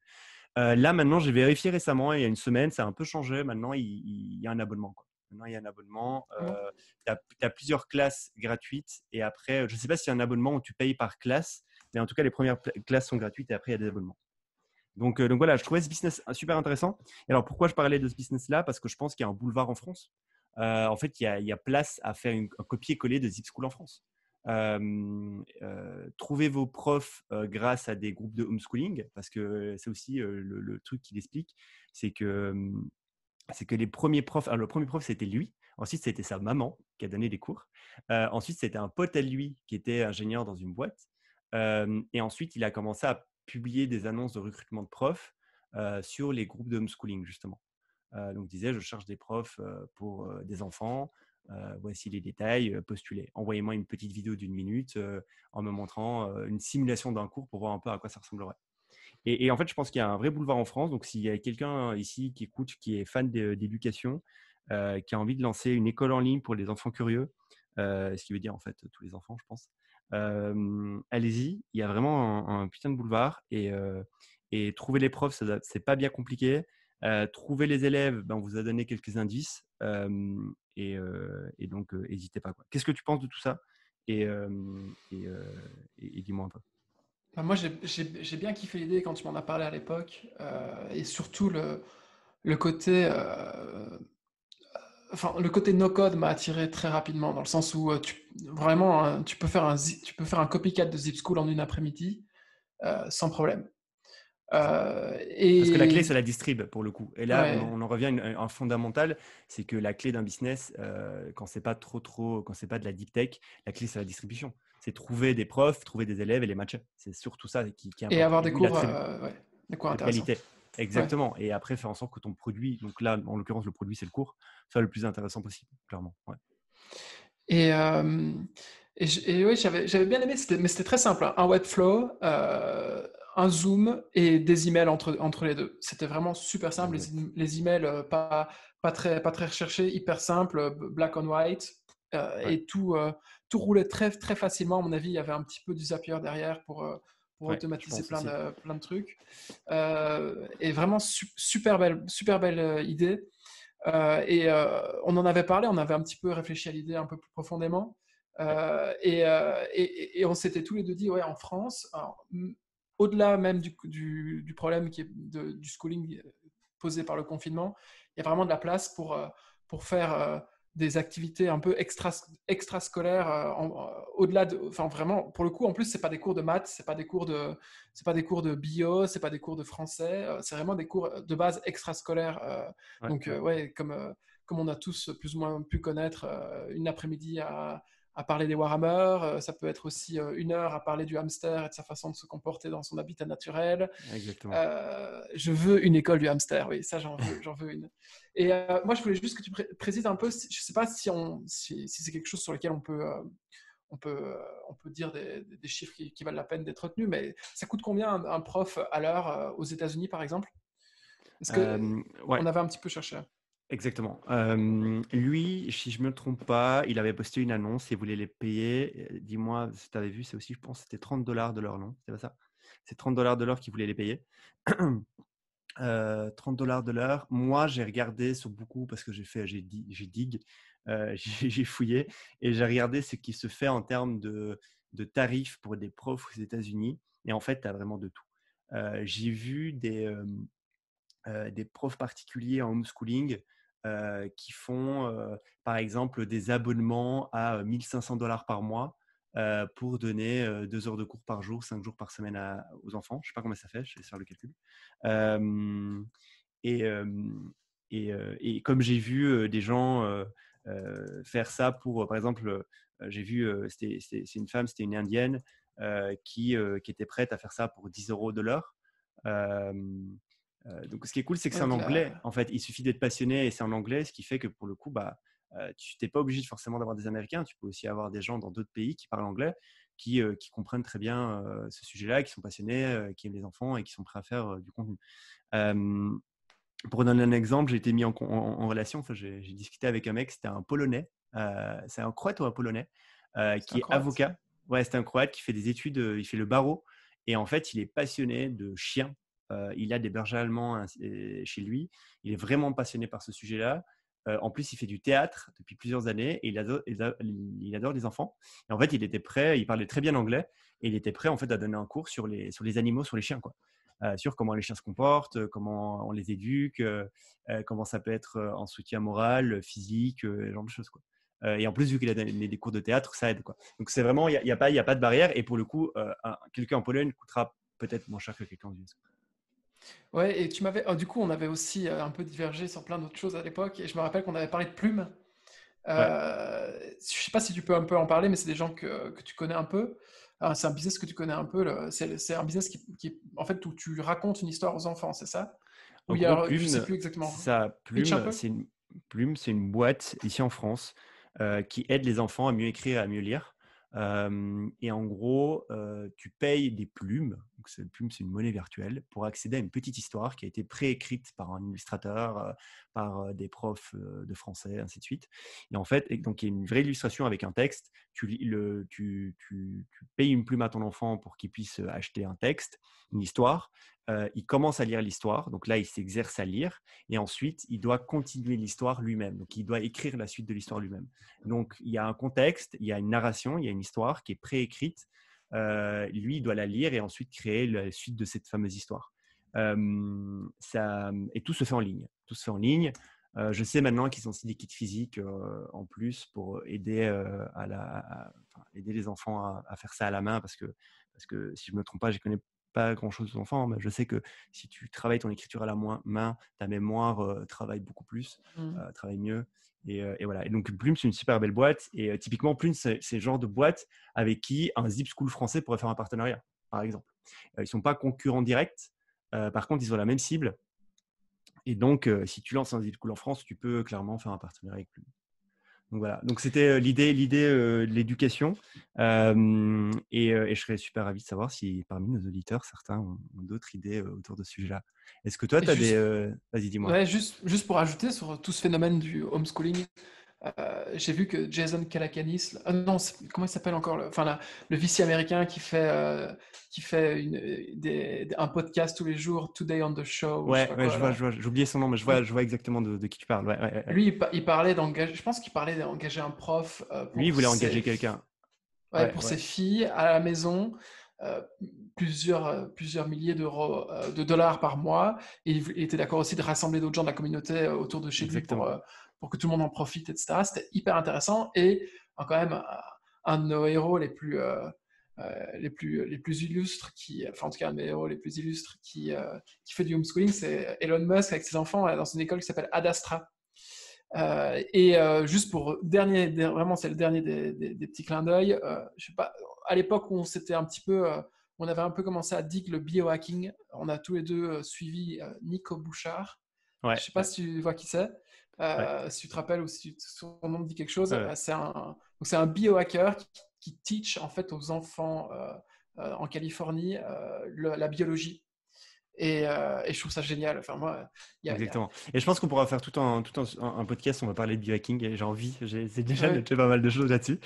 Là, maintenant, j'ai vérifié récemment, il y a une semaine, ça a un peu changé. Maintenant, il y a un abonnement, quoi. Maintenant, il y a un abonnement. Ah bon. Tu as plusieurs classes gratuites. Et après, je ne sais pas s'il y a un abonnement où tu payes par classe. Mais en tout cas, les premières classes sont gratuites et après, il y a des abonnements. Donc voilà, je trouvais ce business super intéressant. Et alors, pourquoi je parlais de ce business-là? Parce que je pense qu'il y a un boulevard en France. En fait, il y a place à faire un copier-coller de Zip School en France. Trouvez vos profs grâce à des groupes de homeschooling, parce que c'est aussi le truc qu'il explique, c'est que les premiers profs, alors le premier prof c'était lui, ensuite c'était sa maman qui a donné des cours, ensuite c'était un pote à lui qui était ingénieur dans une boîte, et ensuite il a commencé à publier des annonces de recrutement de profs sur les groupes de homeschooling justement. Donc, il disait, je cherche des profs pour des enfants. Voici les détails, postulez. Envoyez-moi une petite vidéo d'1 minute en me montrant une simulation d'un cours pour voir un peu à quoi ça ressemblerait. Et en fait, je pense qu'il y a un vrai boulevard en France. Donc, s'il y a quelqu'un ici qui écoute, qui est fan d'éducation, qui a envie de lancer une école en ligne pour les enfants curieux, ce qui veut dire en fait tous les enfants, je pense, allez-y. Il y a vraiment un putain de boulevard. Et trouver les profs, c'est pas bien compliqué. Trouver les élèves, ben, on vous a donné quelques indices. Et donc, n'hésitez pas, quoi. Qu'est-ce que tu penses de tout ça? Et, euh, et dis-moi un peu. Bah, moi, j'ai bien kiffé l'idée quand tu m'en as parlé à l'époque, et surtout le côté, enfin, le côté no-code m'a attiré très rapidement, dans le sens où vraiment, hein, tu peux faire un copycat de Zip School en une après-midi, sans problème. C'est ça. Parce que la clé, c'est Et la distrib pour le coup. Et là, ouais, on en revient à un fondamental, c'est que la clé d'un business, quand c'est pas quand c'est pas de la deep tech, la clé, c'est la distribution. C'est trouver des profs, trouver des élèves et les matcher. C'est surtout ça qui et importe. avoir Et lui, il attribue ouais, des cours de intéressants. qualité. Ouais. Exactement. Et après, faire en sorte que ton produit, donc là, en l'occurrence, le produit, c'est le cours, soit le plus intéressant possible, clairement. Ouais. Et, et oui, j'avais bien aimé, mais c'était très simple, hein. Un Webflow, un Zoom et des emails entre les deux. C'était vraiment super simple. Exact. Les emails, pas très recherchés, hyper simple, black on white, Ouais. et tout roulait très, très facilement. À mon avis, il y avait un petit peu du Zapier derrière pour Ouais, je automatiser pense aussi. plein de trucs. Et vraiment super belle idée. On en avait parlé, on avait un petit peu réfléchi à l'idée un peu plus profondément. Ouais. Et on s'était tous les deux dit, ouais, en France, alors, au-delà même du problème du schooling posé par le confinement, il y a vraiment de la place pour faire des activités un peu extrascolaires, au-delà de, enfin vraiment, pour le coup, en plus, c'est pas des cours de maths, c'est pas des cours de bio, c'est pas des cours de français, c'est vraiment des cours de base extrascolaires. Ouais, Donc, ouais. ouais, comme on a tous plus ou moins pu connaître une après-midi à parler des Warhammer, ça peut être aussi une heure à parler du hamster et de sa façon de se comporter dans son habitat naturel. Exactement. Je veux une école du hamster, oui, ça j'en veux une. Et moi, je voulais juste que tu précises un peu, je sais pas si c'est quelque chose sur lequel on peut, euh, on peut dire des chiffres qui valent la peine d'être retenus, mais ça coûte combien un prof à l'heure aux États-Unis, par exemple? Est-ce que Ouais. on avait un petit peu cherché? Exactement. Lui, si je me trompe pas, il avait posté une annonce et voulait les payer. Dis-moi si tu avais vu, c'est aussi, je pense, c'était $30 de l'heure, non? C'était pas ça? C'est $30 de l'heure qu'il voulait les payer. $30 de l'heure. Moi, j'ai regardé sur beaucoup parce que j'ai dig, j'ai fouillé et j'ai regardé ce qui se fait en termes de tarifs pour des profs aux États-Unis. Et en fait, tu as vraiment de tout. J'ai vu des profs particuliers en homeschooling qui font, par exemple, des abonnements à $1 500 par mois pour donner 2 heures de cours par jour, 5 jours par semaine aux enfants. Je ne sais pas comment ça fait, je vais faire le calcul. Euh, et, euh, et comme j'ai vu des gens faire ça pour, par exemple, j'ai vu, c'est une femme, c'était une indienne qui était prête à faire ça pour 10 euros de l'heure. Euh, donc, ce qui est cool, c'est que c'est Ouais, en anglais. En fait, il suffit d'être passionné et c'est en anglais, ce qui fait que pour le coup, bah, tu n'es pas obligé forcément d'avoir des Américains. Tu peux aussi avoir des gens dans d'autres pays qui parlent anglais, qui comprennent très bien ce sujet-là, qui sont passionnés, qui aiment les enfants et qui sont prêts à faire du contenu. Euh, pour donner un exemple, j'ai été mis en relation. Enfin, j'ai discuté avec un mec, c'était un Polonais. C'est un Croate ou un Polonais c'est qui un est croate. avocat. Ouais, c'est un Croate qui fait des études, il fait le barreau. Et en fait, il est passionné de chiens. Il a des bergers allemands chez lui. Il est vraiment passionné par ce sujet-là. En plus, il fait du théâtre depuis plusieurs années et il adore les enfants. Et en fait, il était prêt, il parlait très bien anglais et il était prêt en fait à donner un cours sur les animaux, sur les chiens, quoi. Sur comment les chiens se comportent, comment on les éduque, comment ça peut être en soutien moral, physique, ce genre de choses, quoi. Et en plus, vu qu'il a donné des cours de théâtre, ça aide, quoi. Donc c'est vraiment, il y a pas de barrière. Et pour le coup, quelqu'un en Pologne coûtera peut-être moins cher que quelqu'un aux US. Ouais, et tu m'avais, du coup, on avait aussi un peu divergé sur plein d'autres choses à l'époque, et je me rappelle qu'on avait parlé de plumes. Ouais. Je sais pas si tu peux un peu en parler, mais c'est des gens que tu connais un peu. C'est un business que tu connais un peu. C'est un business en fait, où tu racontes une histoire aux enfants, c'est ça? Ou En il y gros, a, je sais Plume, plus c'est exactement. ça. Pitch un peu? Plume, c'est une boîte ici en France qui aide les enfants à mieux écrire et à mieux lire. Et en gros, tu payes des plumes, Donc, Plume, c'est une monnaie virtuelle pour accéder à une petite histoire qui a été préécrite par un illustrateur, par des profs de français, ainsi de suite. Et en fait, donc, il y a une vraie illustration avec un texte. Tu payes une plume à ton enfant pour qu'il puisse acheter un texte, une histoire. Il commence à lire l'histoire. Donc là, il s'exerce à lire. Et ensuite, il doit continuer l'histoire lui-même. Donc, il doit écrire la suite de l'histoire lui-même. Donc, il y a un contexte, il y a une narration, il y a une histoire qui est préécrite. Lui, il doit la lire et ensuite créer la suite de cette fameuse histoire. Et tout se fait en ligne. Tout se fait en ligne. Je sais maintenant qu'ils ont aussi des kits physiques en plus pour aider, aider les enfants à faire ça à la main parce que si je ne me trompe pas, je ne connais pas grand-chose aux enfants, mais je sais que si tu travailles ton écriture à la main, ta mémoire travaille beaucoup plus, travaille mieux. Et voilà. Et donc, Plume, c'est une super belle boîte. Et typiquement, Plume, c'est le genre de boîte avec qui un Zip School français pourrait faire un partenariat, par exemple. Ils ne sont pas concurrents directs. Par contre, ils ont la même cible. Et donc, si tu lances un Zip School en France, tu peux clairement faire un partenariat avec Plume. Donc voilà. Donc c'était l'idée de l'éducation. Et je serais super ravi de savoir si parmi nos auditeurs, certains ont d'autres idées autour de ce sujet-là. Est-ce que toi, Et tu as juste, des... Vas-y, dis-moi. ouais, juste pour ajouter sur tout ce phénomène du homeschooling, j'ai vu que Jason Calacanis, non, comment il s'appelle encore le VC américain qui fait un podcast tous les jours, Today on the Show, ou je sais Ouais, pas ouais, quoi là. j'ai oublié son nom, mais Il- je vois exactement de qui tu parles. Ouais, ouais, ouais. Lui, il parlait d'engager, je pense qu'il parlait d'engager un prof Lui, il voulait engager quelqu'un. ouais, Ouais, pour ses ouais, filles à la maison, euh, plusieurs milliers d'euros, de dollars par mois. Et il était d'accord aussi de rassembler d'autres gens de la communauté autour de chez lui exactement. pour que tout le monde en profite, etc. C'était hyper intéressant. Et quand même, un de nos héros les plus illustres, enfin en tout cas un de mes héros les plus illustres qui fait du homeschooling, c'est Elon Musk avec ses enfants dans une école qui s'appelle Ad Astra. Juste pour vraiment c'est le dernier des petits clins d'œil. Je sais pas, à l'époque où on avait un peu commencé à dig le biohacking, on a tous les deux suivi Nico Bouchard. Je Ouais, sais pas ouais, si tu vois qui c'est, ouais, si tu te rappelles ou si son nom te dit quelque chose. ouais. C'est un biohacker qui teach en fait aux enfants en Californie la biologie. Et je trouve ça génial. Enfin, moi, il y a... Exactement. Et je pense qu'on pourra faire un podcast, on va parler de biohacking et j'ai envie, j'ai déjà Ouais. noté pas mal de choses là-dessus,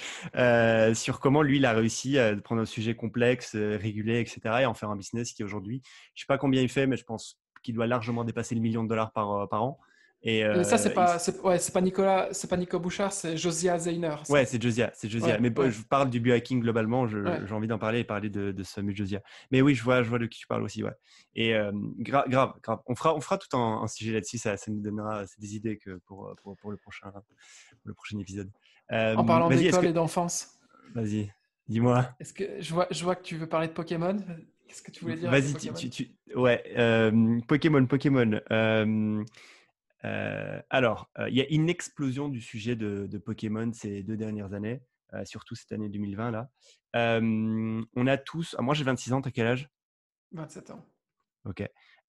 sur comment lui, il a réussi à prendre un sujet complexe, régulé, etc. et en faire un business qui aujourd'hui, je sais pas combien il fait, mais je pense qu'il doit largement dépasser le million de dollars par an. Et Et ça, il, c'est pas Nico Bouchard, c'est Josiah Zayner, Ouais, ça. c'est Josia, c'est Josia. Ouais, Mais ouais, je parle du biohacking globalement, ouais. j'ai envie d'en parler et parler de ce fameux Josia. Mais oui, je vois de qui tu parles aussi, ouais. Et grave. On fera tout un sujet là-dessus, ça nous donnera c'est des idées pour le prochain épisode. En parlant Vas-y, d'école et d'enfance, vas-y, dis-moi. est-ce que je vois que tu veux parler de Pokémon? Qu'est-ce que tu voulais dire avec Vas-y, Pokémon? ouais, Pokémon. Alors, il y a une explosion du sujet de Pokémon ces 2 dernières années, surtout cette année 2020 là. On a tous, moi j'ai 26 ans, t'as quel âge? 27 ans. Ok.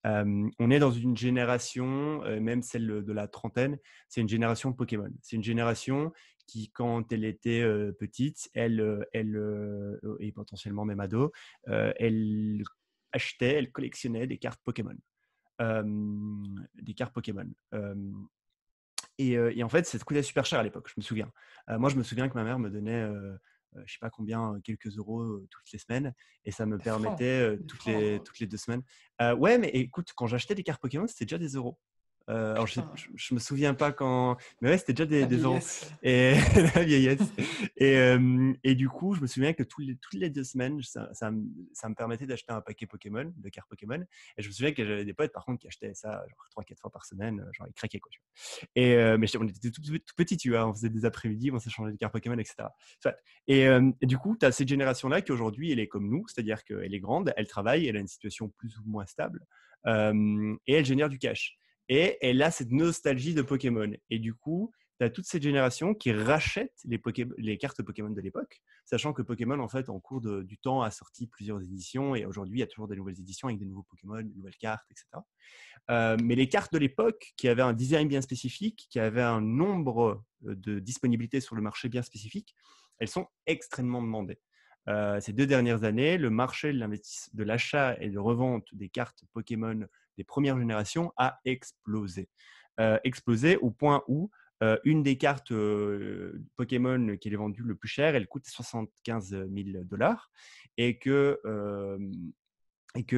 On est dans une génération, même celle de la trentaine, c'est une génération de Pokémon. C'est une génération qui, quand elle était petite, et potentiellement même ado, elle achetait, elle collectionnait des cartes Pokémon. Euh, des cartes Pokémon. Et en fait, ça coûtait super cher à l'époque, je me souviens. Moi, je me souviens que ma mère me donnait, je sais pas combien, quelques euros toutes les semaines, et ça me Des francs. permettait Des francs. toutes les 2 semaines. Ouais, mais écoute, quand j'achetais des cartes Pokémon, c'était déjà des euros. Alors, Putain, je me souviens pas quand, mais ouais, c'était déjà la des euros. vieillesse. Et la vieillesse. Et du coup, je me souviens que toutes les 2 semaines, ça me permettait d'acheter un paquet Pokémon, de cartes Pokémon. Et je me souviens que j'avais des potes, par contre, qui achetaient ça genre 3-4 fois par semaine, genre ils craquaient quoi. Tu vois. Mais on était tout petits, tu vois, on faisait des après-midi, on s'échangeait des cartes Pokémon, etc. Soit. Et du coup, tu as cette génération-là qui aujourd'hui, elle est comme nous, c'est-à-dire qu'elle est grande, elle travaille, elle a une situation plus ou moins stable, et elle génère du cash. Et elle a cette nostalgie de Pokémon. Et du coup, tu as toute cette génération qui rachète les cartes Pokémon de l'époque, sachant que Pokémon, en fait, en cours du temps, a sorti plusieurs éditions, et aujourd'hui, il y a toujours des nouvelles éditions avec des nouveaux Pokémon, des nouvelles cartes, etc. Mais les cartes de l'époque, qui avaient un design bien spécifique, qui avaient un nombre de disponibilités sur le marché bien spécifique, elles sont extrêmement demandées. ces 2 dernières années, le marché de l'achat et de revente des cartes Pokémon des premières générations a explosé. Explosé au point où une des cartes Pokémon qui est vendue le plus cher, elle coûte 75 000 dollars et que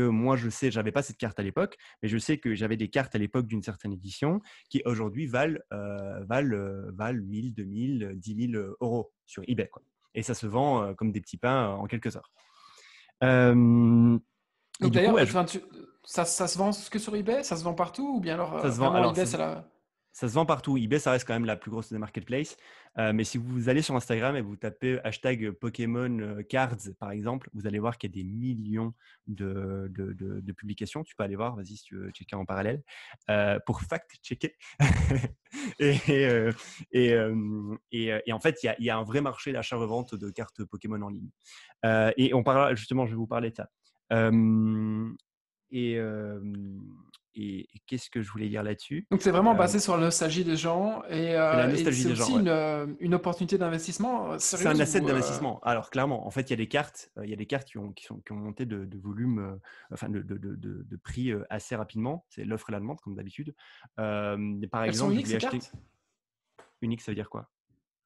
moi, je sais, j'avais pas cette carte à l'époque, mais je sais que j'avais des cartes à l'époque d'une certaine édition qui aujourd'hui valent 1000, 2000, 10 000 euros sur eBay, quoi. Et ça se vend comme des petits pains en quelques heures. Et Donc du coup, d'ailleurs, ouais, enfin, ça se vend que sur eBay? Ça se vend partout? Ou bien alors ça se vend. vraiment Alors, eBay, c'est la… ça se vend partout. eBay, ça reste quand même la plus grosse des marketplaces. Mais si vous allez sur Instagram et vous tapez hashtag Pokémon Cards, par exemple, vous allez voir qu'il y a des millions de publications. Tu peux aller voir, vas-y, si tu veux checker en parallèle, pour fact-checker. et, et en fait, il y a un vrai marché d'achat-revente de cartes Pokémon en ligne. Et on parlera, justement, je vais vous parler de ça. Et, euh, et qu'est-ce que je voulais dire là-dessus? Donc c'est vraiment Euh, basé sur la nostalgie des gens c'est la et nostalgie c'est des gens, aussi ouais. une opportunité d'investissement C'est un sérieuse asset ou… d'investissement. Alors clairement, en fait, il y a des cartes, qui ont monté de volume, enfin de prix assez rapidement. C'est l'offre et la demande, comme d'habitude. Par Elles sont exemple, je uniques voulais ces acheter cartes? unique, ça veut dire quoi?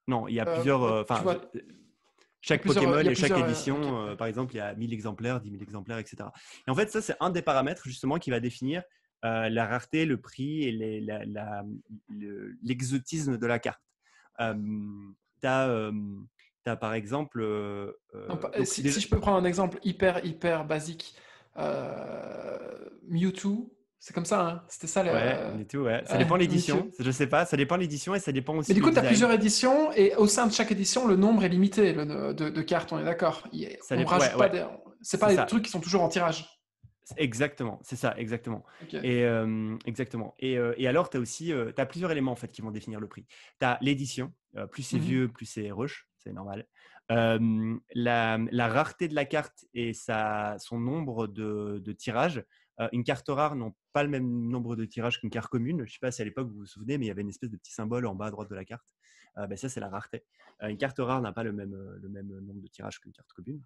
Non, il y a plusieurs. Tu Enfin, vois, chaque Pokémon il y a et chaque plusieurs… ok. édition, par exemple, il y a 1000 exemplaires, 10 000 exemplaires, etc. Et en fait, ça, c'est un des paramètres justement qui va définir la rareté, le prix et l'exotisme de la carte. Tu as, par exemple, Non, donc si déjà, je peux prendre un exemple hyper basique, Mewtwo, c'est comme ça, hein? C'était ça ouais, le… mais tout, ouais, ça dépend de Mewtwo. l'édition. Je sais pas, ça dépend de l'édition et ça dépend Mais aussi du le coup, tu as design. plusieurs éditions et au sein de chaque édition, le nombre est limité de cartes, on est d'accord. Ça On dépend, ouais, rajoute pas ouais, des… C'est c'est pas des ça. trucs qui sont toujours en tirage. Exactement, c'est ça, exactement. Ok. Exactement. Et alors, tu as aussi t'as plusieurs éléments en fait, qui vont définir le prix. Tu as l'édition, plus c'est Mhm. vieux, plus c'est rush, c'est normal. La rareté de la carte et son nombre de tirages. Une carte rare n'a pas le même nombre de tirages qu'une carte commune. Je ne sais pas si à l'époque vous vous souvenez, mais il y avait une espèce de petit symbole en bas à droite de la carte. Ben ça, c'est la rareté. Une carte rare n'a pas le même nombre de tirages qu'une carte commune.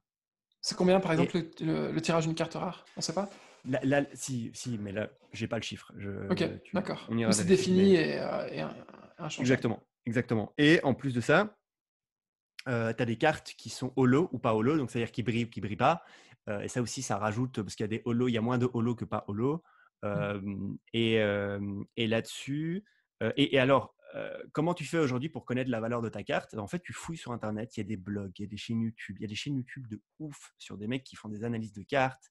C'est combien, par exemple, Et le tirage d'une carte rare? On sait pas? si, mais là, j'ai pas le chiffre. Ok, d'accord. On Mais ira c'est vérifier. défini Mais et inchangeable. exactement, exactement. Et en plus de ça, tu as des cartes qui sont holo ou pas holo, donc c'est-à-dire qui brillent pas. Et ça aussi, ça rajoute, parce qu'il y a des holo, il y a moins de holo que pas holo. Mhm. Euh, et là-dessus, et alors, comment tu fais aujourd'hui pour connaître la valeur de ta carte? En fait, tu fouilles sur Internet, il y a des blogs, il y a des chaînes YouTube, il y a des chaînes YouTube de ouf sur des mecs qui font des analyses de cartes,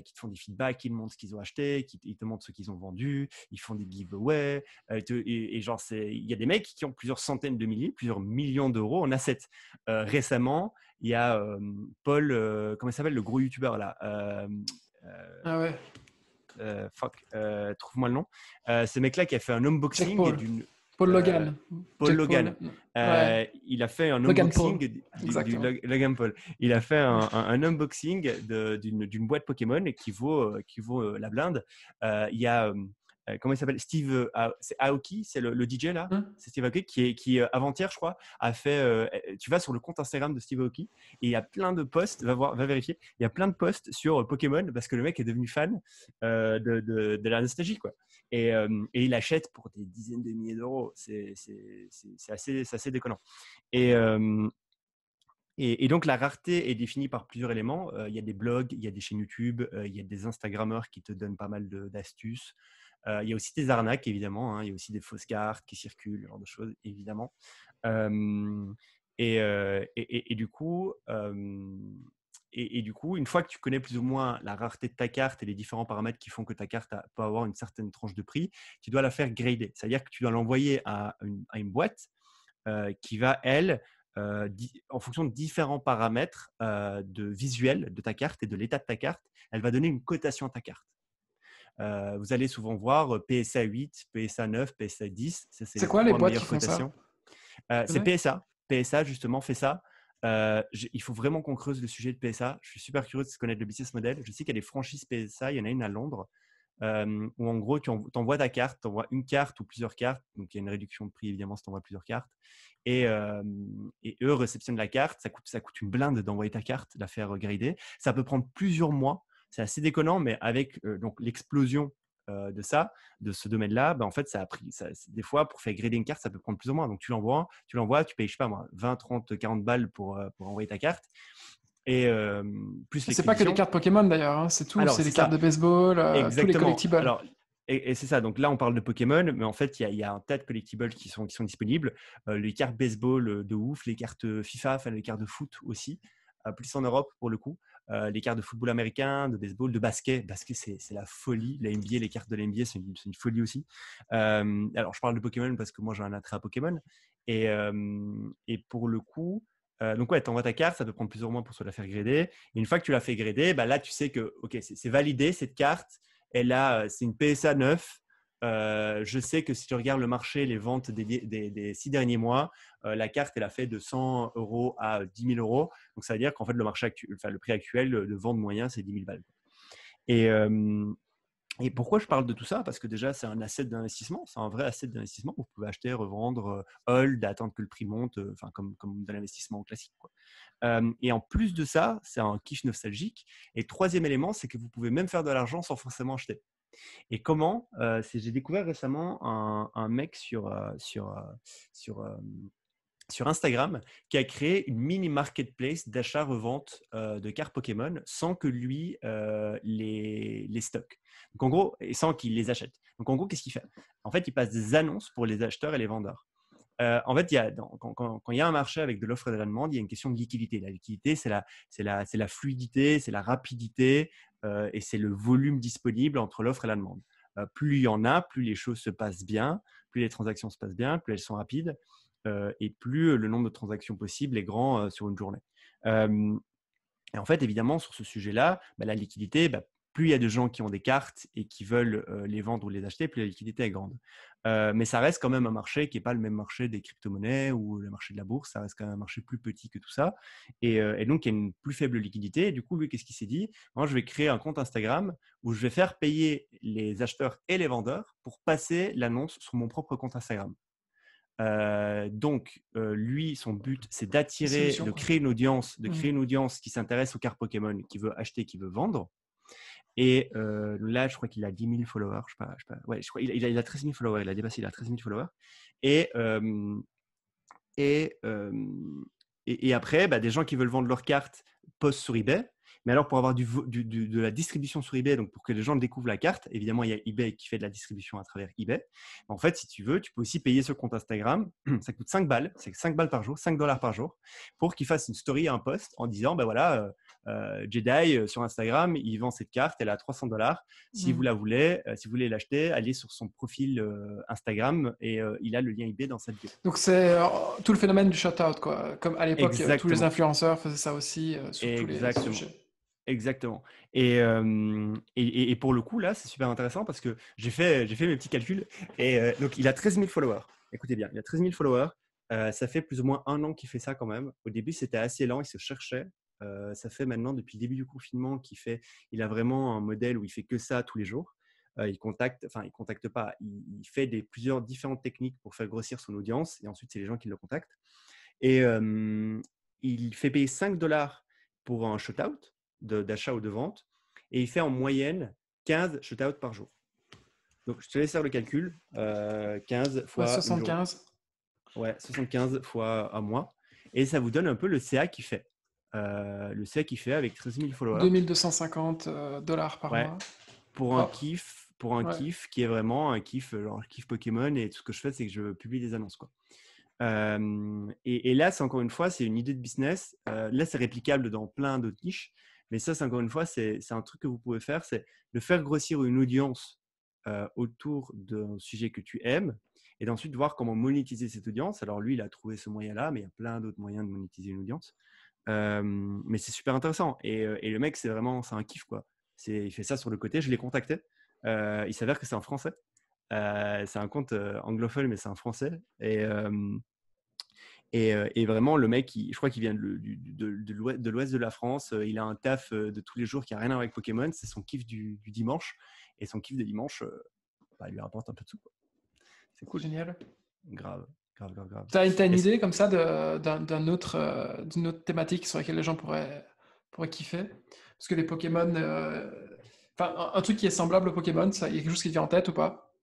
qui te font des feedbacks, qui te montrent ce qu'ils ont acheté, ils te montrent ce qu'ils ont vendu, ils font des giveaways. Et genre, il y a des mecs qui ont plusieurs centaines de milliers, plusieurs millions d'euros en assets. Récemment, il y a Paul, comment il s'appelle, le gros youtubeur là euh, Ah ouais. trouve-moi le nom. Ce mec-là qui a fait un Jack unboxing Paul. d'une Paul euh, Logan. Paul Jack Logan. Paul. Ouais. Il a fait un Logan Paul. unboxing Exactement. Logan Paul. Il a fait un unboxing d'une boîte Pokémon qui vaut la blinde. Il y a comment il s'appelle, Steve, c'est Aoki, c'est le DJ là. Hein. C'est Steve Aoki qui avant-hier, je crois, a fait. Tu vas sur le compte Instagram de Steve Aoki et il y a plein de posts. Va vérifier. Il y a plein de posts sur Pokémon parce que le mec est devenu fan de la nostalgie, quoi. Et il achète pour des dizaines de milliers d'euros. C'est assez déconnant. Et, euh, et donc, la rareté est définie par plusieurs éléments. Il y a des blogs, il y a des chaînes YouTube, il y a des Instagrammeurs qui te donnent pas mal d'astuces. Il y a aussi des arnaques, évidemment, hein. Il y a aussi des fausses cartes qui circulent, ce genre de choses, évidemment. Euh, et du coup, une fois que tu connais plus ou moins la rareté de ta carte et les différents paramètres qui font que ta carte peut avoir une certaine tranche de prix, tu dois la faire grader. C'est-à-dire que tu dois l'envoyer à une boîte qui va, elle, en fonction de différents paramètres de visuel de ta carte et de l'état de ta carte, elle va donner une cotation à ta carte. Vous allez souvent voir PSA 8, PSA 9, PSA 10. Ça, c'est C'est les quoi les trois boîtes qui meilleures font ça? cotations. Tu C'est connais? PSA. PSA, justement, fait ça. Il faut vraiment qu'on creuse le sujet de PSA. Je suis super curieux de connaître le business model. Je sais qu'il y a des franchises PSA. Il y en a une à Londres. où en gros, tu envoies ta carte, tu envoies une carte ou plusieurs cartes. Donc, il y a une réduction de prix, évidemment, si tu envoies plusieurs cartes. Et eux réceptionnent la carte. Ça coûte une blinde d'envoyer ta carte, de la faire grader. Ça peut prendre plusieurs mois. C'est assez déconnant, mais avec donc l'explosion de ce domaine-là, en fait, ça a pris. Des fois, pour faire grader une carte, ça peut prendre plusieurs mois. Donc, tu l'envoies, tu payes, je sais pas moi, 20, 30, 40 balles pour envoyer ta carte. Et plus C'est pas que les l'expédition. cartes Pokémon d'ailleurs, hein, c'est tout, Alors, c'est c'est les cartes ça. de baseball, tous les Exactement. collectibles. Alors, et c'est ça. Donc là, on parle de Pokémon, mais en fait, il y a un tas de collectibles qui sont disponibles. Les cartes baseball de ouf, les cartes FIFA, enfin les cartes de foot aussi, plus en Europe pour le coup. Les cartes de football américain, de baseball, de basket. Basket, c'est la folie. La NBA, les cartes de la NBA, c'est une folie aussi. Alors, je parle de Pokémon parce que moi, j'ai un attrait à Pokémon. Et pour le coup, donc ouais, tu envoies ta carte, ça peut prendre plusieurs mois pour se la faire grader. Et une fois que tu l'as fait grader, là, tu sais que ok, c'est validé cette carte. C'est une PSA 9. Je sais que si tu regardes le marché, les ventes des 6 derniers mois, la carte, elle a fait de 100 euros à 10 000 euros. Donc, ça veut dire qu'en fait, le prix actuel de vente moyen, c'est 10 000 balles. Et, et pourquoi je parle de tout ça? Parce que déjà, c'est un asset d'investissement, c'est un vrai asset d'investissement. Vous pouvez acheter, revendre, hold, attendre que le prix monte, comme de l'investissement classique, quoi. Et en plus de ça, c'est un kiff nostalgique. Et troisième élément, c'est que vous pouvez même faire de l'argent sans forcément acheter. Et comment j'ai découvert récemment un mec sur, sur Instagram qui a créé une mini marketplace d'achat-revente de cartes Pokémon sans que lui les stocke. Donc en gros, et sans qu'il les achète. Donc en gros, qu'est-ce qu'il fait? En fait, il passe des annonces pour les acheteurs et les vendeurs. En fait, quand il y a un marché avec de l'offre et de la demande, il y a une question de liquidité. La liquidité, c'est la fluidité, c'est la rapidité et c'est le volume disponible entre l'offre et la demande. Plus il y en a, plus les choses se passent bien, plus les transactions se passent bien, plus elles sont rapides et plus le nombre de transactions possibles est grand sur une journée. Euh, et en fait, évidemment, sur ce sujet-là, la liquidité, plus il y a de gens qui ont des cartes et qui veulent les vendre ou les acheter, plus la liquidité est grande. Mais ça reste quand même un marché qui n'est pas le même marché des crypto-monnaies ou le marché de la bourse. Ça reste quand même un marché plus petit que tout ça. Et donc, il y a une plus faible liquidité. Et du coup, lui, qu'est-ce qu'il s'est dit? Moi, je vais créer un compte Instagram où je vais faire payer les acheteurs et les vendeurs pour passer l'annonce sur mon propre compte Instagram. Donc, lui, son but, c'est d'attirer, Solution, de quoi. créer une audience qui s'intéresse aux cartes Pokémon, qui veut acheter, qui veut vendre. Et là, je crois qu'il a 10 000 followers. Je sais pas. Ouais, je crois il a 13 000 followers. Il a dépassé, il a 13 000 followers. Et, et, euh, et après, des gens qui veulent vendre leurs cartes postent sur eBay. Mais alors, pour avoir de la distribution sur eBay, donc pour que les gens découvrent la carte, évidemment, il y a eBay qui fait de la distribution à travers eBay. En fait, si tu veux, tu peux aussi payer ce compte Instagram. Ça coûte 5 balles, c'est 5 balles par jour, 5 dollars par jour, pour qu'il fasse une story, un post en disant, voilà, Jedi sur Instagram, il vend cette carte, elle est à 300 dollars. Si vous la voulez, si vous voulez l'acheter, allez sur son profil Instagram et il a le lien eBay dans sa bio. Donc c'est tout le phénomène du shout-out, quoi. Comme à l'époque, tous les Exactement. influenceurs faisaient ça aussi sur tous les Exactement. sujets. Exactement. Et pour le coup, là, c'est super intéressant parce que j'ai fait mes petits calculs. Et donc, il a 13 000 followers. Écoutez bien, il a 13 000 followers. Ça fait plus ou moins un an qu'il fait ça quand même. Au début, c'était assez lent, il se cherchait. Ça fait maintenant, depuis le début du confinement, il a vraiment un modèle où il fait que ça tous les jours. Il contacte pas, il fait plusieurs différentes techniques pour faire grossir son audience. Et ensuite, c'est les gens qui le contactent. Et il fait payer 5 dollars pour un shutout d'achat ou de vente. Et il fait en moyenne 15 shutouts par jour. Donc, je te laisse faire le calcul. 15 Ouais, fois une journée. 75. Ouais, 75 fois un mois. Et ça vous donne un peu le CA qu'il fait. Le CA qu'il fait avec 13 000 followers. 2250 dollars par Ouais, mois. pour un Oh, ouais. kiff qui est vraiment un kiff, genre kiff Pokémon. Et tout ce que je fais, c'est que je publie des annonces, quoi. Et là, c'est encore une fois, c'est une idée de business. Là, c'est réplicable dans plein d'autres niches. Mais ça, c'est encore une fois, c'est un truc que vous pouvez faire, c'est de faire grossir une audience autour d'un sujet que tu aimes et d'ensuite voir comment monétiser cette audience. Alors lui, il a trouvé ce moyen-là, mais il y a plein d'autres moyens de monétiser une audience. Mais c'est super intéressant. Et le mec, c'est un kiff, quoi. Il fait ça sur le côté. Je l'ai contacté. Il s'avère que c'est un Français. C'est un compte anglophone, mais c'est un Français. Et vraiment, le mec, je crois qu'il vient de l'ouest de la France. Il a un taf de tous les jours qui n'a rien à voir avec Pokémon. C'est son kiff du dimanche. et son kiff de dimanche, il lui rapporte un peu de sous, quoi. C'est cool. Génial. Grave. T'as une Est-ce- idée comme ça d'une autre thématique sur laquelle les gens pourraient kiffer? Parce que les Pokémon, enfin, un truc qui est semblable aux Pokémon, ça, il y a quelque chose qui te vient en tête ou pas?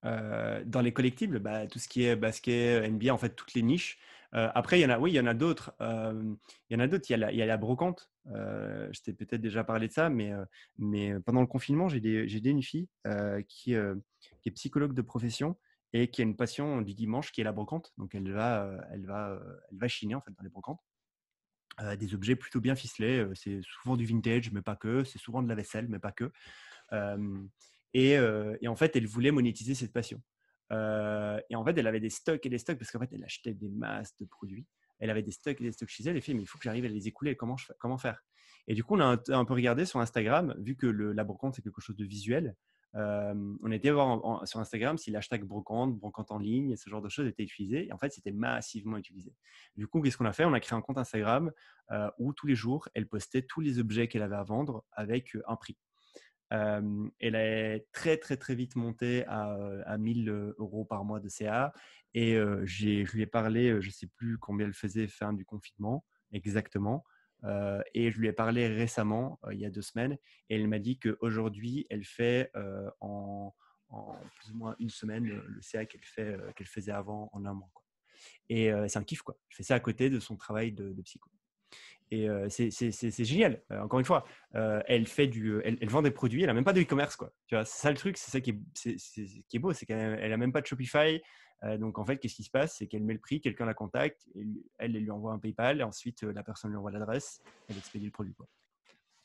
Dans les collectibles, tout ce qui est basket, NBA, en fait, toutes les niches. Après, il y en a d'autres. Il y en a d'autres. Il y a la brocante. Je t'ai peut-être déjà parlé de ça, mais pendant le confinement, j'ai aidé une fille qui est psychologue de profession et qui a une passion du dimanche qui est la brocante. Donc, elle va chiner en fait dans les brocantes. Des objets plutôt bien ficelés. C'est souvent du vintage, mais pas que. C'est souvent de la vaisselle, mais pas que. Euh, et en fait, elle voulait monétiser cette passion. Et en fait, elle avait des stocks et des stocks parce qu'en fait, elle achetait des masses de produits. Elle avait des stocks et des stocks chez elle. Elle fait, mais il faut que j'arrive à les écouler. Comment faire? Et du coup, on a un peu regardé sur Instagram, vu que la brocante, c'est quelque chose de visuel. On a été voir sur Instagram si l'hashtag brocante en ligne, et ce genre de choses étaient utilisés. Et en fait, c'était massivement utilisé. Du coup, qu'est-ce qu'on a fait? On a créé un compte Instagram où tous les jours, elle postait tous les objets qu'elle avait à vendre avec un prix. Elle est très, très, très vite montée à 1000 euros par mois de CA. Et je lui ai parlé, je ne sais plus combien elle faisait fin du confinement exactement. Et je lui ai parlé récemment, il y a 2 semaines. Et elle m'a dit qu'aujourd'hui, elle fait en plus ou moins une semaine le CA qu'elle faisait avant en un mois, quoi. Et c'est un kiff, quoi. Je fais ça à côté de son travail de psycho. Et c'est génial. Encore une fois, elle vend des produits, elle n'a même pas de e-commerce, quoi. Tu vois, c'est ça le truc, c'est ça qui est beau, c'est qu'elle n'a même pas de Shopify. Donc en fait, qu'est-ce qui se passe? C'est qu'elle met le prix, quelqu'un la contacte, elle lui envoie un PayPal, et ensuite la personne lui envoie l'adresse, elle expédie le produit, quoi.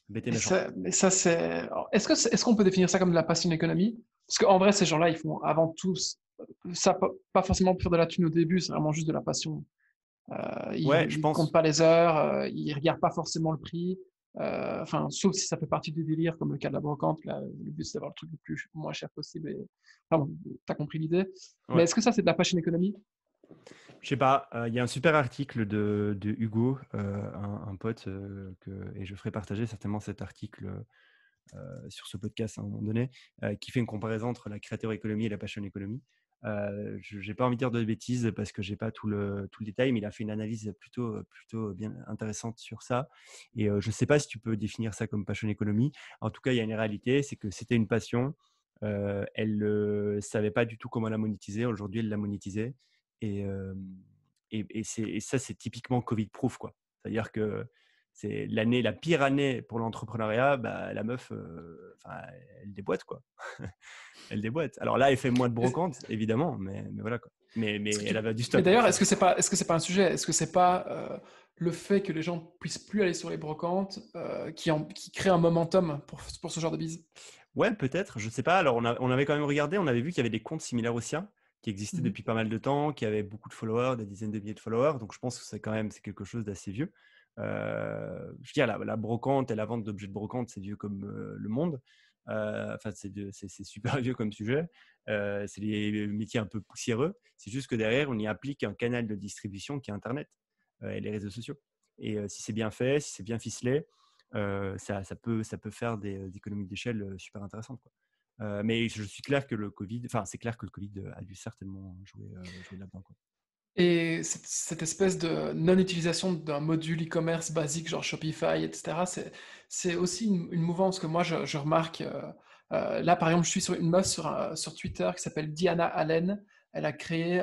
Bête et Et méchant. ça c'est. Alors, est-ce qu'on peut définir ça comme de la passion économie? Parce qu'en vrai, ces gens-là, ils font avant tout ça, pas forcément pour faire de la thune au début, c'est vraiment juste de la passion. Ouais, je Ils comptent pense. pas les heures, ils regardent pas forcément le prix. Enfin, sauf si ça fait partie du délire, comme le cas de la brocante. Là, le but, c'est d'avoir le truc moins cher possible. Enfin, bon, t'as compris l'idée. Mais Ouais. est-ce que ça, c'est de la passion économie? Je sais pas, il y a un super article de Hugo, un pote, et je ferai partager certainement cet article sur ce podcast à un moment donné, qui fait une comparaison entre la creator economy et la passion economy. Je n'ai pas envie de dire de bêtises parce que j'ai pas tout le détail, mais il a fait une analyse plutôt bien intéressante sur ça. Et je ne sais pas si tu peux définir ça comme passion economy. En tout cas, il y a une réalité, c'est que c'était une passion. Elle ne savait pas du tout comment la monétiser. Aujourd'hui, elle l'a monétisée. Et, et ça, c'est typiquement Covid-proof, quoi. C'est-à-dire que c'est la pire année pour l'entrepreneuriat, la meuf, elle déboîte, quoi. Elle déboîte. Alors là, elle fait moins de brocante, évidemment, mais voilà, quoi. Mais elle avait du Mais stock, d'ailleurs, ça c'est sûr. est-ce que c'est pas un sujet? Est-ce que c'est pas le fait que les gens puissent plus aller sur les brocantes qui crée un momentum pour ce genre de bise? Ouais, peut-être, je sais pas. Alors on avait quand même regardé, on avait vu qu'il y avait des comptes similaires aux siens qui existaient Mhm. depuis pas mal de temps, qui avaient beaucoup de followers, des dizaines de milliers de followers. Donc je pense que c'est quelque chose d'assez vieux. Je veux dire, la brocante et la vente d'objets de brocante, c'est vieux comme le monde. Enfin, c'est super vieux comme sujet. C'est des métiers un peu poussiéreux. C'est juste que derrière, on y applique un canal de distribution qui est Internet et les réseaux sociaux. Et si c'est bien fait, si c'est bien ficelé, ça peut faire des économies d'échelle super intéressantes, quoi. Mais je suis clair que le Covid, enfin, c'est clair que le Covid a dû certainement jouer là-dedans, quoi. Et cette espèce de non-utilisation d'un module e-commerce basique, genre Shopify, etc., c'est aussi une mouvance que moi, je remarque. Là, par exemple, je suis sur une meuf sur Twitter qui s'appelle Diana Allen. Elle a créé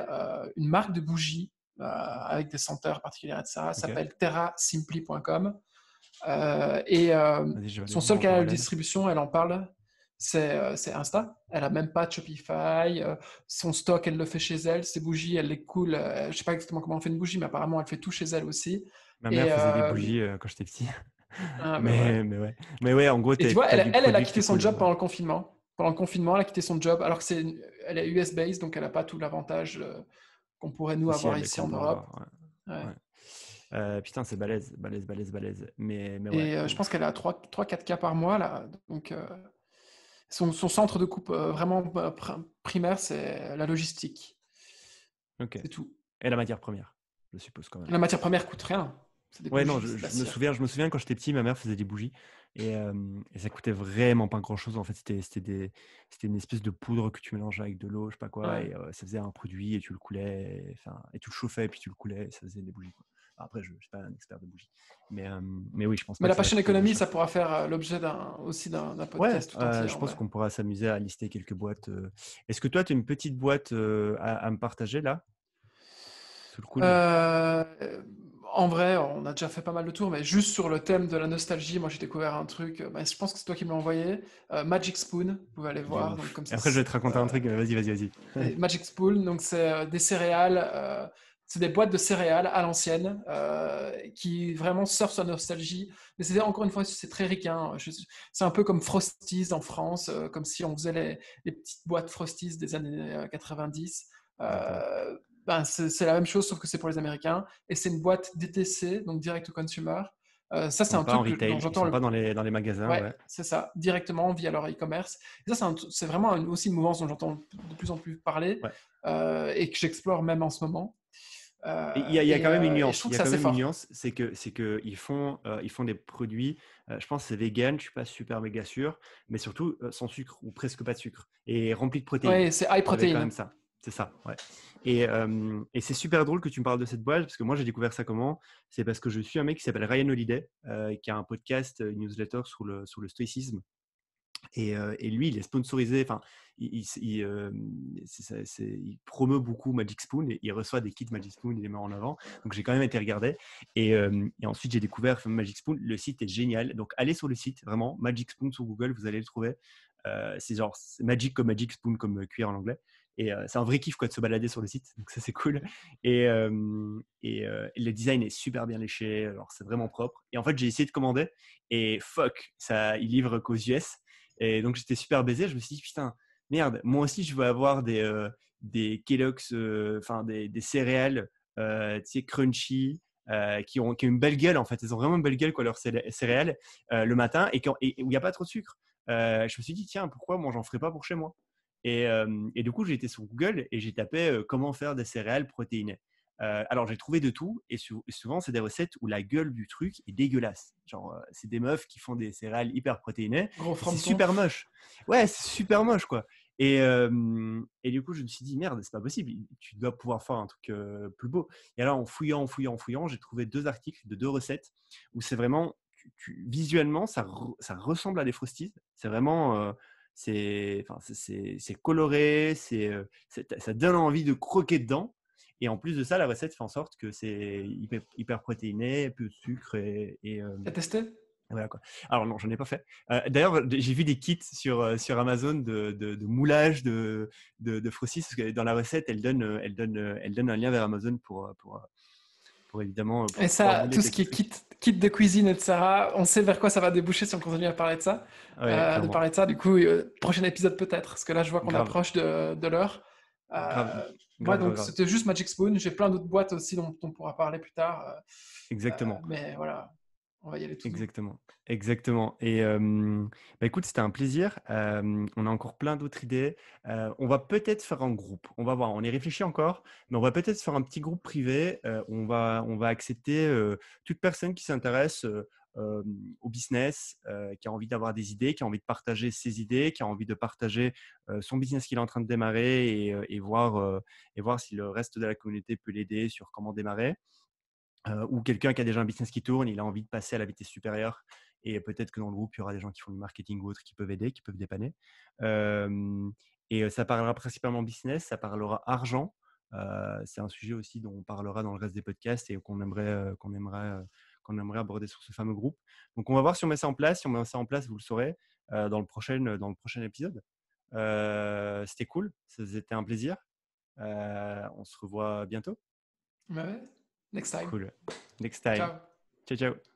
une marque de bougies avec des senteurs particulières, etc. Elle Ok, s'appelle terrasimpli.com. vas-y, je vais aller Son voir seul en canal de parallèle. distribution, elle en parle, c'est Insta. Elle a même pas de Shopify. Son stock, elle le fait chez elle. Ses bougies, elle les coule. Je sais pas exactement comment on fait une bougie, mais apparemment, elle fait tout chez elle aussi. Ma mère Et, faisait des bougies quand j'étais petit. ben ouais. Mais ouais. Mais ouais, en gros, Et tu tu vois, as du elle a produit que quitté tu son coules. job pendant le confinement. Pendant le confinement, elle a quitté son job, alors que elle est US-based, donc elle n'a pas tout l'avantage qu'on pourrait nous avoir Social ici qu'on en peut Europe. avoir. Ouais. Ouais. Putain, c'est balèze, balèze, balèze, balèze. Mais ouais. Et je pense qu'elle a 3-4 cas par mois, là. Donc, son centre de coupe vraiment primaire, c'est la logistique. Ok. C'est tout. Et la matière première, je suppose quand même. La matière première coûte rien. C'est des Ouais, non, bougies, c'est de la je me cire. souviens, quand j'étais petit, ma mère faisait des bougies et ça coûtait vraiment pas grand-chose. En fait, c'était une espèce de poudre que tu mélangeais avec de l'eau, je sais pas quoi, Ouais. et ça faisait un produit et tu le coulais, enfin, et tu le chauffais et puis tu le coulais et ça faisait des bougies, quoi. Après, je suis pas un expert de bougies, mais oui, je pense Mais pas que la ça va passion coûter moins économie, ça cher. pourra faire l'objet aussi d'un Ouais, podcast tout entier je en pense vrai. qu'on pourra s'amuser à lister quelques boîtes. Est-ce que toi, tu as une petite boîte à me partager là, sous le coude? Euh, En vrai, on a déjà fait pas mal de tours, mais juste sur le thème de la nostalgie, moi j'ai découvert un truc, bah, je pense que c'est toi qui me l'as envoyé, Magic Spoon, vous pouvez aller De voir, donc ouf. comme Et ça, après, je vais te raconter un truc. Vas-y, vas-y, vas-y. et Magic Spoon, donc c'est des céréales, c'est des boîtes de céréales à l'ancienne qui vraiment surfent sur la nostalgie. Mais c'est encore une fois, c'est très ricain. C'est un peu comme Frosties en France, comme si on faisait les petites boîtes Frosties des années 90. Exactement. Ben c'est la même chose, sauf que c'est pour les Américains. Et c'est une boîte DTC, donc direct to consumer. Ça, Ils c'est sont un pas en truc dont retail, ils j'entends sont le. pas dans les magasins, Ouais, ouais. c'est ça, directement via leur e-commerce. Et ça, c'est vraiment aussi une mouvance dont j'entends de plus en plus parler Ouais. et que j'explore même en ce moment. Et il y a quand même une Et je nuance. trouve Il y que a c'est quand assez même une fort. nuance, c'est que ils font des produits. Je pense que c'est vegan, je suis pas super méga sûr, mais surtout sans sucre ou presque pas de sucre et rempli de protéines. Ouais, c'est high Vous avez quand protein. même ça. C'est ça, ouais. Et c'est super drôle que tu me parles de cette boîte parce que moi j'ai découvert ça comment? C'est parce que je suis un mec qui s'appelle Ryan Holiday, qui a un podcast, une newsletter sur le stoïcisme. Et lui, il est sponsorisé, enfin, il promeut beaucoup Magic Spoon et il reçoit des kits Magic Spoon, il les met en avant. Donc j'ai quand même été regarder. Et ensuite, j'ai découvert Magic Spoon. Le site est génial. Donc allez sur le site, vraiment, Magic Spoon sur Google, vous allez le trouver. C'est Magic comme Magic Spoon, comme cuir en anglais. Et c'est un vrai kiff quoi, de se balader sur le site. Donc ça, c'est cool. Et le design est super bien léché. Alors c'est vraiment propre. Et en fait, j'ai essayé de commander et fuck, ça, il livre qu'aux US. Et donc, j'étais super baisé. Je me suis dit, putain, merde, moi aussi, je veux avoir des Kellogg's, enfin, des céréales, tu sais, crunchy, qui ont une belle gueule, en fait. Elles ont vraiment une belle gueule, quoi, leurs céréales, le matin, et où il n'y a pas trop de sucre. Je me suis dit, tiens, pourquoi moi, j'en ferais pas pour chez moi? Et du coup, j'ai été sur Google et j'ai tapé comment faire des céréales protéinées. Alors, j'ai trouvé de tout et souvent, c'est des recettes où la gueule du truc est dégueulasse. Genre, c'est des meufs qui font des céréales hyper protéinées Gros et c'est frometon. super moche. Ouais, c'est super moche, quoi. Et du coup, je me suis dit, merde, c'est pas possible. Tu dois pouvoir faire un truc plus beau. Et alors, en fouillant, j'ai trouvé 2 articles de 2 recettes où c'est vraiment, visuellement, ça ressemble à des Frosties. C'est vraiment, enfin, c'est coloré, ça donne envie de croquer dedans. Et en plus de ça, la recette fait en sorte que c'est hyper protéiné, peu de sucre T'as testé? voilà quoi. Alors non, j'en ai pas fait. D'ailleurs, j'ai vu des kits sur Amazon de moulage de Frosties parce que dans la recette, elle donne un lien vers Amazon pour évidemment Et pour pouvoir ça, mouler tout ce tes qui est trucs. kit de cuisine, etc., on sait vers quoi ça va déboucher si on continue à parler de ça. Ouais, clairement. Du coup, prochain épisode peut-être, parce que là, je vois qu'on Grave, approche de l'heure. grave, Ouais, grave, grave, donc grave. c'était juste Magic Spoon. J'ai plein d'autres boîtes aussi dont on pourra parler plus tard. Exactement. Mais voilà, on va y aller tout doux. Exactement, exactement. Et bah écoute, c'était un plaisir. On a encore plein d'autres idées. On va peut-être faire un groupe. On va voir. On y réfléchit encore, mais on va peut-être faire un petit groupe privé. On va accepter toute personne qui s'intéresse euh, au business, qui a envie d'avoir des idées, qui a envie de partager ses idées, qui a envie de partager son business qu'il est en train de démarrer et voir si le reste de la communauté peut l'aider sur comment démarrer. Ou quelqu'un qui a déjà un business qui tourne, il a envie de passer à la vitesse supérieure. Et peut-être que dans le groupe, il y aura des gens qui font du marketing ou autres qui peuvent aider, qui peuvent dépanner. Euh, Ça parlera principalement business, ça parlera argent. C'est un sujet aussi dont on parlera dans le reste des podcasts et qu'on aimerait aborder sur ce fameux groupe. Donc, on va voir si on met ça en place. Si on met ça en place, vous le saurez dans le prochain épisode. C'était cool, c'était un plaisir. On se revoit bientôt. Ouais, next time. Cool. Next time. Ciao. Ciao, ciao.